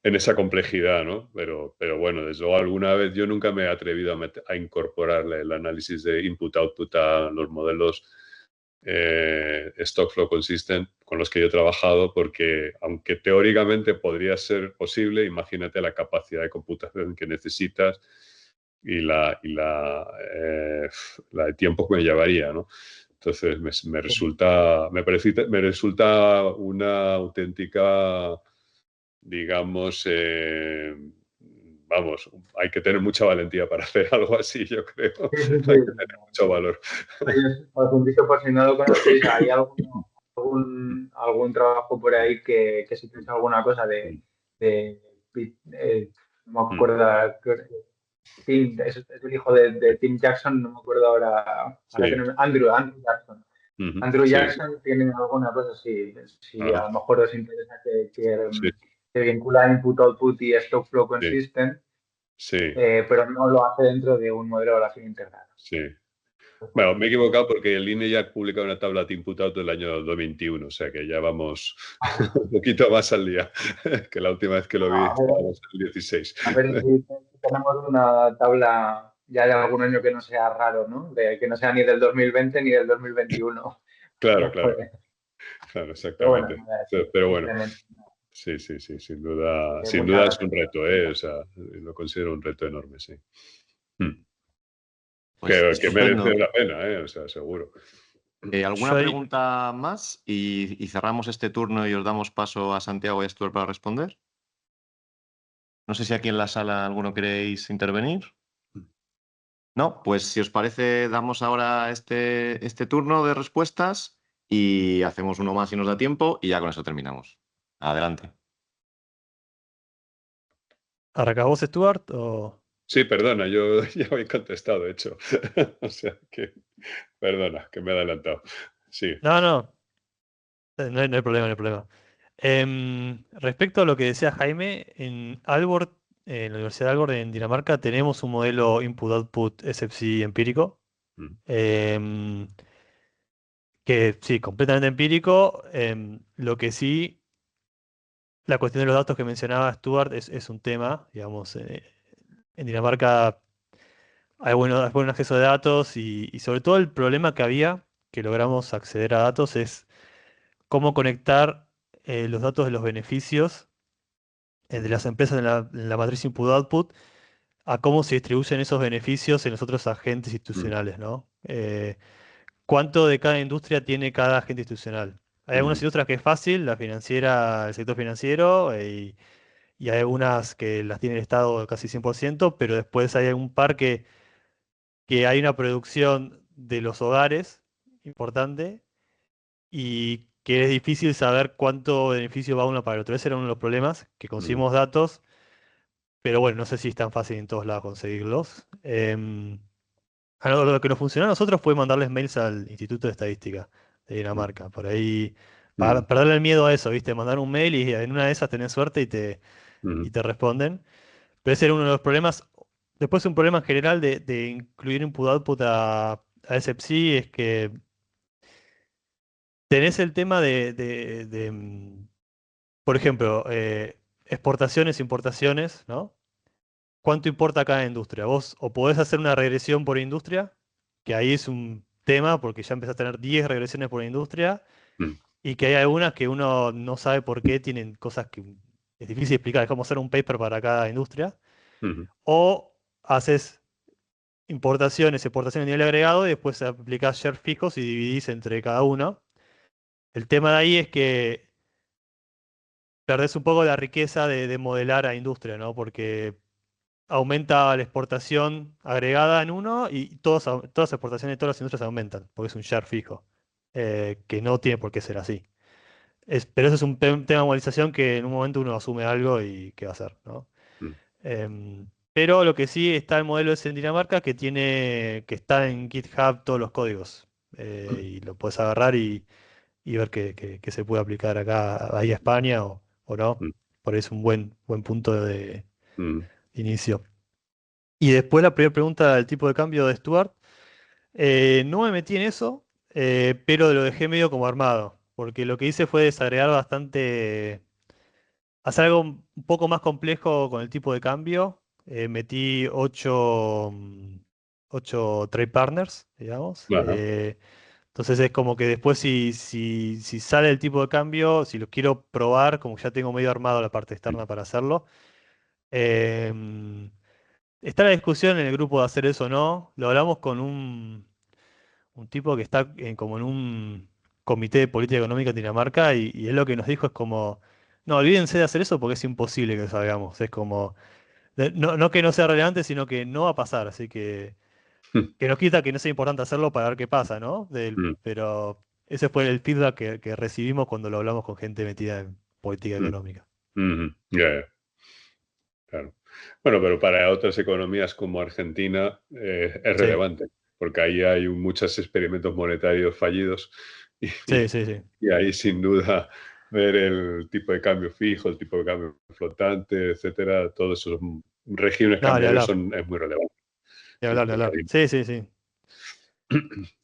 esa complejidad, ¿no? Pero bueno, desde luego alguna vez yo nunca me he atrevido a incorporarle el análisis de input-output a los modelos Stock Flow Consistent con los que yo he trabajado, porque aunque teóricamente podría ser posible, imagínate la capacidad de computación que necesitas y la de tiempo que me llevaría, ¿no? Entonces me resulta una auténtica, digamos, vamos, hay que tener mucha valentía para hacer algo así, yo creo. Sí, sí, sí. Hay que tener mucho valor. Os invito, por si no lo conocéis, ¿hay algún trabajo por ahí que si tenéis alguna cosa de no me acuerdo, Tim, es el hijo de Tim Jackson, no me acuerdo ahora Sí. Andrew Jackson. Andrew Sí. Jackson tiene alguna cosa, si a lo mejor os interesa que Sí. vincula input-output y stock flow consistent, Sí. pero no lo hace dentro de un modelo de evaluación integrada. Sí. Bueno, me he equivocado porque el INE ya ha publicado una tabla de input-out del año 2021, o sea que ya vamos un poquito más al día, que la última vez que lo vi estábamos en el 16. A ver si tenemos una tabla ya de algún año que no sea raro, ¿no? Que no sea ni del 2020 ni del 2021. Claro, exactamente. Pero bueno, sí, sin duda es un reto, ¿eh? O sea, lo considero un reto enorme, sí. Pues que merece la pena, ¿eh? O sea, seguro. ¿Alguna pregunta más? Y cerramos este turno y os damos paso a Santiago y a Stuart para responder. No sé si aquí en la sala alguno queréis intervenir. No, pues si os parece, damos ahora este turno de respuestas y hacemos uno más si nos da tiempo y ya con eso terminamos. Adelante. ¿Arrancás vos, Stuart? O... Sí, perdona, yo ya había contestado, de hecho. O sea que, perdona, que me he adelantado. Sí. No, no hay problema. Respecto a lo que decía Jaime, en Aalborg, en la Universidad de Aalborg en Dinamarca, tenemos un modelo input-output SFC empírico. Que sí, completamente empírico. Lo que sí, la cuestión de los datos que mencionaba Stuart es un tema. Digamos, en Dinamarca hay buen acceso de datos y sobre todo el problema que había, que logramos acceder a datos, es cómo conectar los datos de los beneficios de las empresas en la matriz input-output a cómo se distribuyen esos beneficios en los otros agentes institucionales, ¿no? ¿Cuánto de cada industria tiene cada agente institucional? Hay algunas industrias que es fácil, la financiera, el sector financiero, y hay algunas que las tiene el Estado casi 100%, pero después hay un par que hay una producción de los hogares importante y que es difícil saber cuánto beneficio va uno para el otro. Ese era uno de los problemas, que conseguimos datos, pero bueno, no sé si es tan fácil en todos lados conseguirlos. Lo que nos funcionó a nosotros fue mandarles mails al Instituto de Estadística de Dinamarca. Por ahí, para perderle el miedo a eso, ¿viste? Mandar un mail y en una de esas tenés suerte y te responden. Pero ese era uno de los problemas. Después un problema en general de incluir input-output a SFC es que tenés el tema por ejemplo, exportaciones, importaciones, ¿no? ¿Cuánto importa cada industria? Vos o podés hacer una regresión por industria, que ahí es un tema porque ya empezás a tener 10 regresiones por industria, y que hay algunas que uno no sabe por qué tienen cosas que es difícil explicar, es como hacer un paper para cada industria. O haces importaciones, exportaciones a nivel agregado y después aplicás share fijos y dividís entre cada uno. El tema de ahí es que perdés un poco la riqueza de modelar a industria, ¿no? Porque aumenta la exportación agregada en uno y todas las exportaciones de todas las industrias aumentan, porque es un share fijo, que no tiene por qué ser así. Pero eso es un tema de movilización que en un momento uno asume algo y qué va a hacer, ¿no? Mm. Pero lo que sí está el modelo ese en Dinamarca que está en GitHub todos los códigos. Y lo puedes agarrar y ver que se puede aplicar acá, ahí a España o no. Mm. Por ahí es un buen punto de Mm. inicio. Y después la primera pregunta del tipo de cambio de Stuart. No me metí en eso, pero lo dejé medio como armado, porque lo que hice fue desagregar bastante, hacer algo un poco más complejo con el tipo de cambio. Metí 8 trade partners, digamos. Ajá. Entonces es como que después si sale el tipo de cambio, si lo quiero probar, como ya tengo medio armado la parte externa para hacerlo. em, Está la discusión en el grupo de hacer eso o no. Lo hablamos con un tipo que está como en un comité de política económica en Dinamarca y él lo que nos dijo es como, no, olvídense de hacer eso porque es imposible que salgamos. Es como, no que no sea relevante, sino que no va a pasar. Así que nos quita que no sea importante hacerlo para ver qué pasa, ¿no? Mm. Pero ese fue el feedback que recibimos cuando lo hablamos con gente metida en política Mm. económica. Ya, ya, claro. Bueno, pero para otras economías como Argentina es Sí, relevante, porque ahí hay muchos experimentos monetarios fallidos y, sí, sí, sí. y ahí sin duda ver el tipo de cambio fijo, el tipo de cambio flotante, etcétera, todos esos regímenes No, ni cambiarios hablar, es muy relevante. ni Sí, hablar, ni porque hablar. Sí, sí, sí.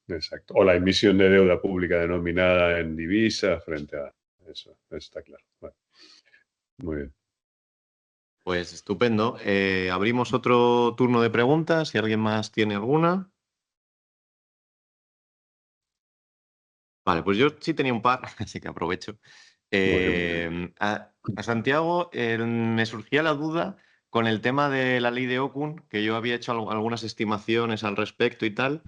exacto. O la emisión de deuda pública denominada en divisa frente a eso, está claro. Bueno, muy bien. Pues estupendo. Abrimos otro turno de preguntas. Si alguien más tiene alguna. Vale, pues yo sí tenía un par, así que aprovecho. Muy bien. A Santiago me surgía la duda con el tema de la ley de Okun, que yo había hecho algunas estimaciones al respecto y tal,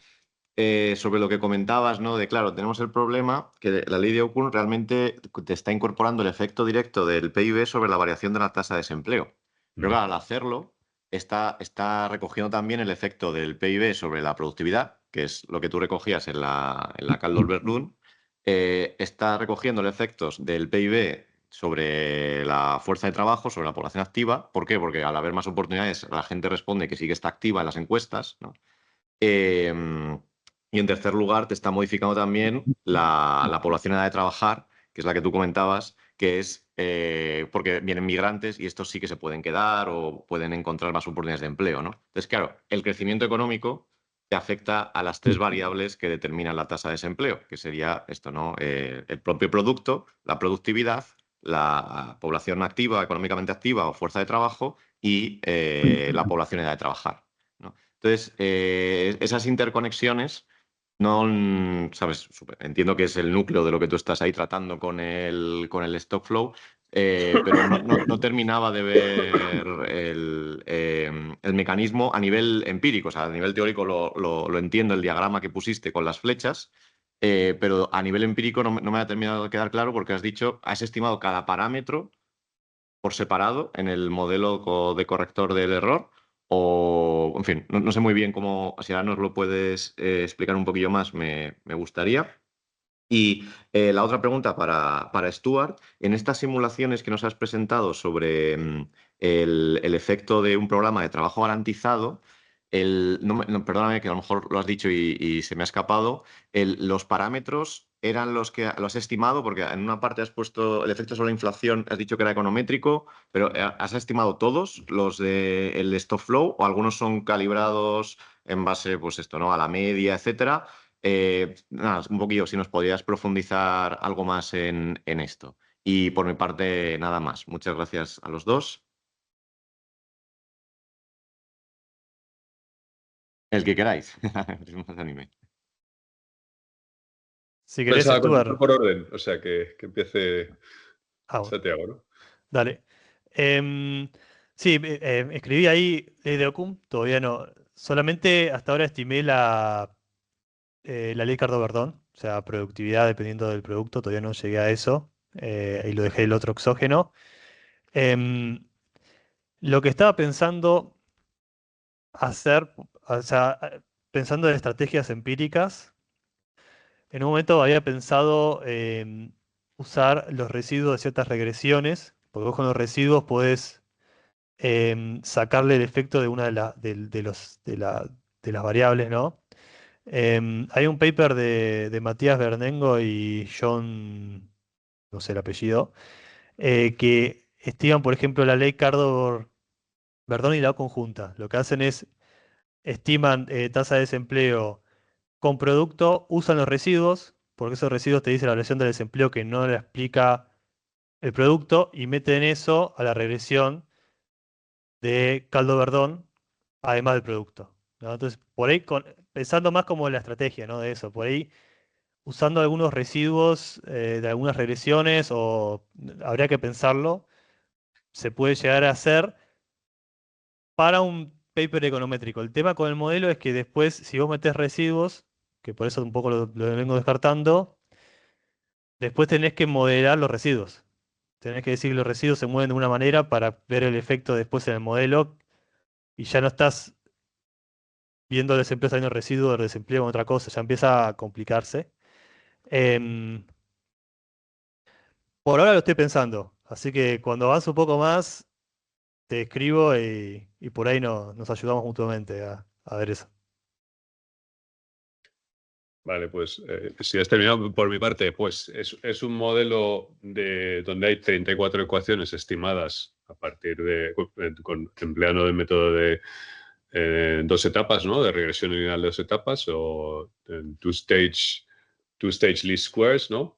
sobre lo que comentabas, ¿no? De claro, tenemos el problema que la ley de Okun realmente te está incorporando el efecto directo del PIB sobre la variación de la tasa de desempleo. Pero claro, al hacerlo, está recogiendo también el efecto del PIB sobre la productividad, que es lo que tú recogías en la Caldol-Verdún. Está recogiendo los efectos del PIB sobre la fuerza de trabajo, sobre la población activa. ¿Por qué? Porque al haber más oportunidades, la gente responde que sí que está activa en las encuestas, ¿no? Eh, y en tercer lugar, te está modificando también la población en edad de trabajar, que es la que tú comentabas, que es porque vienen migrantes y estos sí que se pueden quedar o pueden encontrar más oportunidades de empleo, ¿no? Entonces, claro, el crecimiento económico te afecta a las tres variables que determinan la tasa de desempleo, que sería esto, ¿no? El propio producto, la productividad, la población activa, económicamente activa o fuerza de trabajo y la población en edad de trabajar, ¿no? Entonces, esas interconexiones no, sabes, entiendo que es el núcleo de lo que tú estás ahí tratando con el stock flow, pero no terminaba de ver el mecanismo a nivel empírico. O sea, a nivel teórico lo entiendo, el diagrama que pusiste con las flechas, pero a nivel empírico no me ha terminado de quedar claro porque has dicho, has estimado cada parámetro por separado en el modelo de corrector del error o, en fin, no sé muy bien cómo, si ahora nos lo puedes explicar un poquillo más, me gustaría. Y la otra pregunta para Stuart, en estas simulaciones que nos has presentado sobre el efecto de un programa de trabajo garantizado, perdóname que a lo mejor lo has dicho y se me ha escapado, los parámetros eran los que lo has estimado, porque en una parte has puesto el efecto sobre la inflación, has dicho que era econométrico, pero ¿has estimado todos los del stock flow o algunos son calibrados en base, pues esto, ¿no? A la media, etcétera? Nada, un poquillo, si nos podrías profundizar algo más en esto. Y por mi parte, nada más. Muchas gracias a los dos. El que queráis. Es más anime. Si querés, Pensaba contestar Stuart. por orden, o sea que empiece Bueno, Santiago, ¿no? dale. Sí, escribí ahí ley de Ockham, todavía no. Solamente hasta ahora estimé la ley Cardo-Verdón, o sea, productividad dependiendo del producto, todavía no llegué a eso. Y lo dejé el otro oxógeno. Em, lo que estaba pensando hacer, o sea, pensando en estrategias empíricas, en un momento había pensado en usar los residuos de ciertas regresiones, porque vos con los residuos podés sacarle el efecto de una de las variables, ¿no? Hay un paper de Matías Bernengo y John, no sé el apellido, que estiman, por ejemplo, la ley Cardo-Verdón y la conjunta. Lo que hacen es estiman tasa de desempleo con producto, usan los residuos, porque esos residuos te dicen la relación del desempleo que no la explica el producto, y meten eso a la regresión de Caldo-Verdón, además del producto, ¿no? Entonces, por ahí, pensando más como la estrategia, ¿no? De eso, por ahí, usando algunos residuos de algunas regresiones, o habría que pensarlo, se puede llegar a hacer para un paper econométrico. El tema con el modelo es que después, si vos metés residuos, que por eso un poco lo vengo descartando, después tenés que modelar los residuos. Tenés que decir que los residuos se mueven de una manera para ver el efecto después en el modelo, y ya no estás viendo el desempleo saliendo residuo del desempleo con otra cosa, ya empieza a complicarse. Em, por ahora lo estoy pensando, así que cuando avance un poco más, te escribo y por ahí nos ayudamos mutuamente a ver eso. Vale, pues si has terminado por mi parte, pues es un modelo donde hay 34 ecuaciones estimadas a partir empleando el método de dos etapas, ¿no? De regresión lineal de dos etapas o two-stage least squares, ¿no?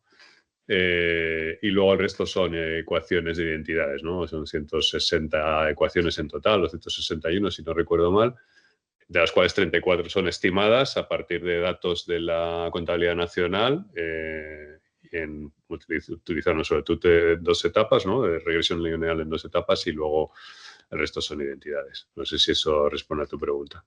Y luego el resto son ecuaciones de identidades, ¿no? Son 160 ecuaciones en total, o 161 si no recuerdo mal, de las cuales 34 son estimadas a partir de datos de la contabilidad nacional, utilizando sobre todo dos etapas, ¿no? De regresión lineal en dos etapas, y luego el resto son identidades. No sé si eso responde a tu pregunta.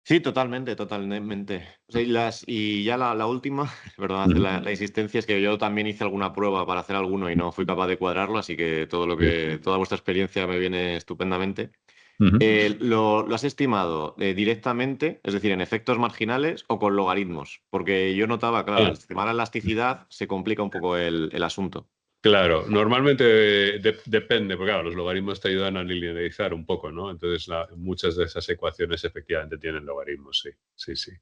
Sí, totalmente, totalmente. O sea, y ya la última, perdón, la insistencia, es que yo también hice alguna prueba para hacer alguno y no fui capaz de cuadrarlo, así que toda vuestra experiencia me viene estupendamente. ¿Lo has estimado directamente, es decir, en efectos marginales o con logaritmos? Porque yo notaba, claro, al estimar la elasticidad se complica un poco el asunto. Claro, normalmente depende, porque claro, los logaritmos te ayudan a linearizar un poco, ¿no? Entonces, muchas de esas ecuaciones efectivamente tienen logaritmos, sí, sí, sí.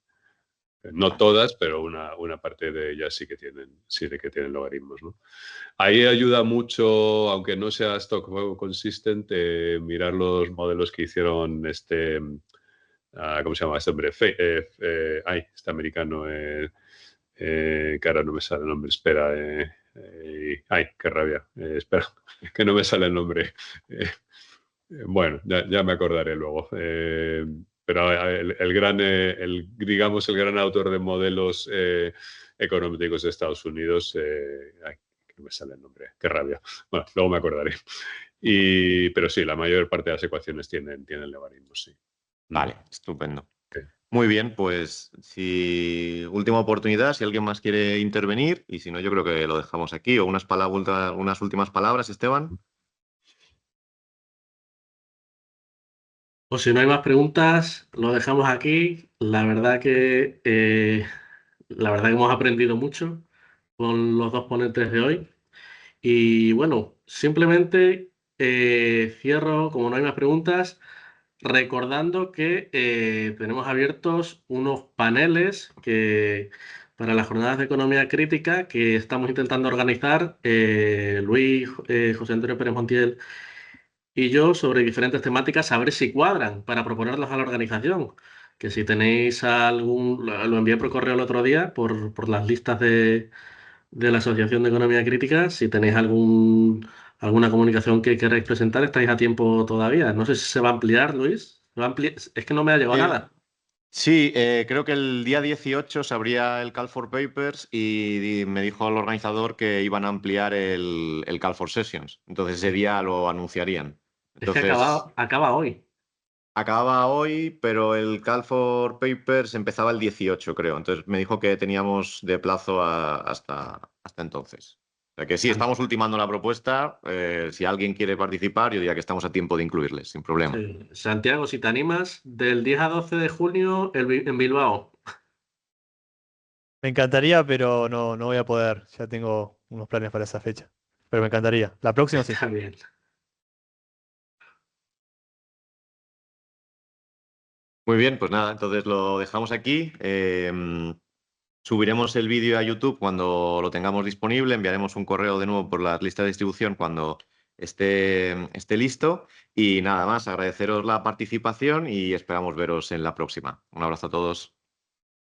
No todas, pero una parte de ellas sí que tienen logaritmos, ¿no? Ahí ayuda mucho, aunque no sea stock consistent, mirar los modelos que hicieron ¿cómo se llama este hombre? Este americano, que ahora no me sale el nombre, espera. Qué rabia. Espera, que no me sale el nombre. Bueno, ya me acordaré luego. Pero digamos, el gran autor de modelos económicos de Estados Unidos, que no me sale el nombre, qué rabia. Bueno, luego me acordaré. Pero sí, la mayor parte de las ecuaciones tienen logaritmos, sí. Vale, estupendo. Muy bien, pues última oportunidad, si alguien más quiere intervenir, y si no, yo creo que lo dejamos aquí. O unas últimas palabras, Esteban. Pues si no hay más preguntas, lo dejamos aquí. La verdad que hemos aprendido mucho con los dos ponentes de hoy. Y bueno, simplemente cierro, como no hay más preguntas, recordando que tenemos abiertos unos paneles para las jornadas de economía crítica que estamos intentando organizar Luis, José Antonio Pérez Montiel y yo, sobre diferentes temáticas, a ver si cuadran para proponerlos a la organización. Que si tenéis lo envié por correo el otro día por las listas de la Asociación de Economía Crítica. Si tenéis alguna comunicación que queráis presentar, estáis a tiempo todavía. No sé si se va a ampliar, Luis. Es que no me ha llegado nada. Sí, creo que el día 18 se abría el Call for Papers y me dijo el organizador que iban a ampliar el Call for Sessions. Entonces ese día lo anunciarían. Entonces, Es que acaba hoy. acababa hoy, pero el Call for Papers empezaba el 18, creo. Entonces me dijo que teníamos de plazo hasta entonces. O sea que sí, estamos ultimando la propuesta. Si alguien quiere participar, yo diría que estamos a tiempo de incluirles, sin problema. Sí. Santiago, si te animas, del 10 a 12 de junio en Bilbao. Me encantaría, pero no voy a poder. Ya tengo unos planes para esa fecha. Pero me encantaría. La próxima sí. Está bien. Muy bien, pues nada, entonces lo dejamos aquí. Subiremos el vídeo a YouTube cuando lo tengamos disponible. Enviaremos un correo de nuevo por la lista de distribución cuando esté listo. Y nada más, agradeceros la participación y esperamos veros en la próxima. Un abrazo a todos.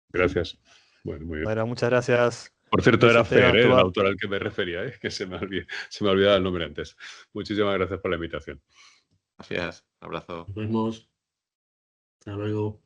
Gracias. Bueno, muy bien. Bueno, muchas gracias. Por cierto, Besos, era Fer, Esteban, el Stuart. autor al que me refería, que se me olvidaba el nombre antes. Muchísimas gracias por la invitación. Gracias. Un abrazo. Nos vemos. Hasta luego.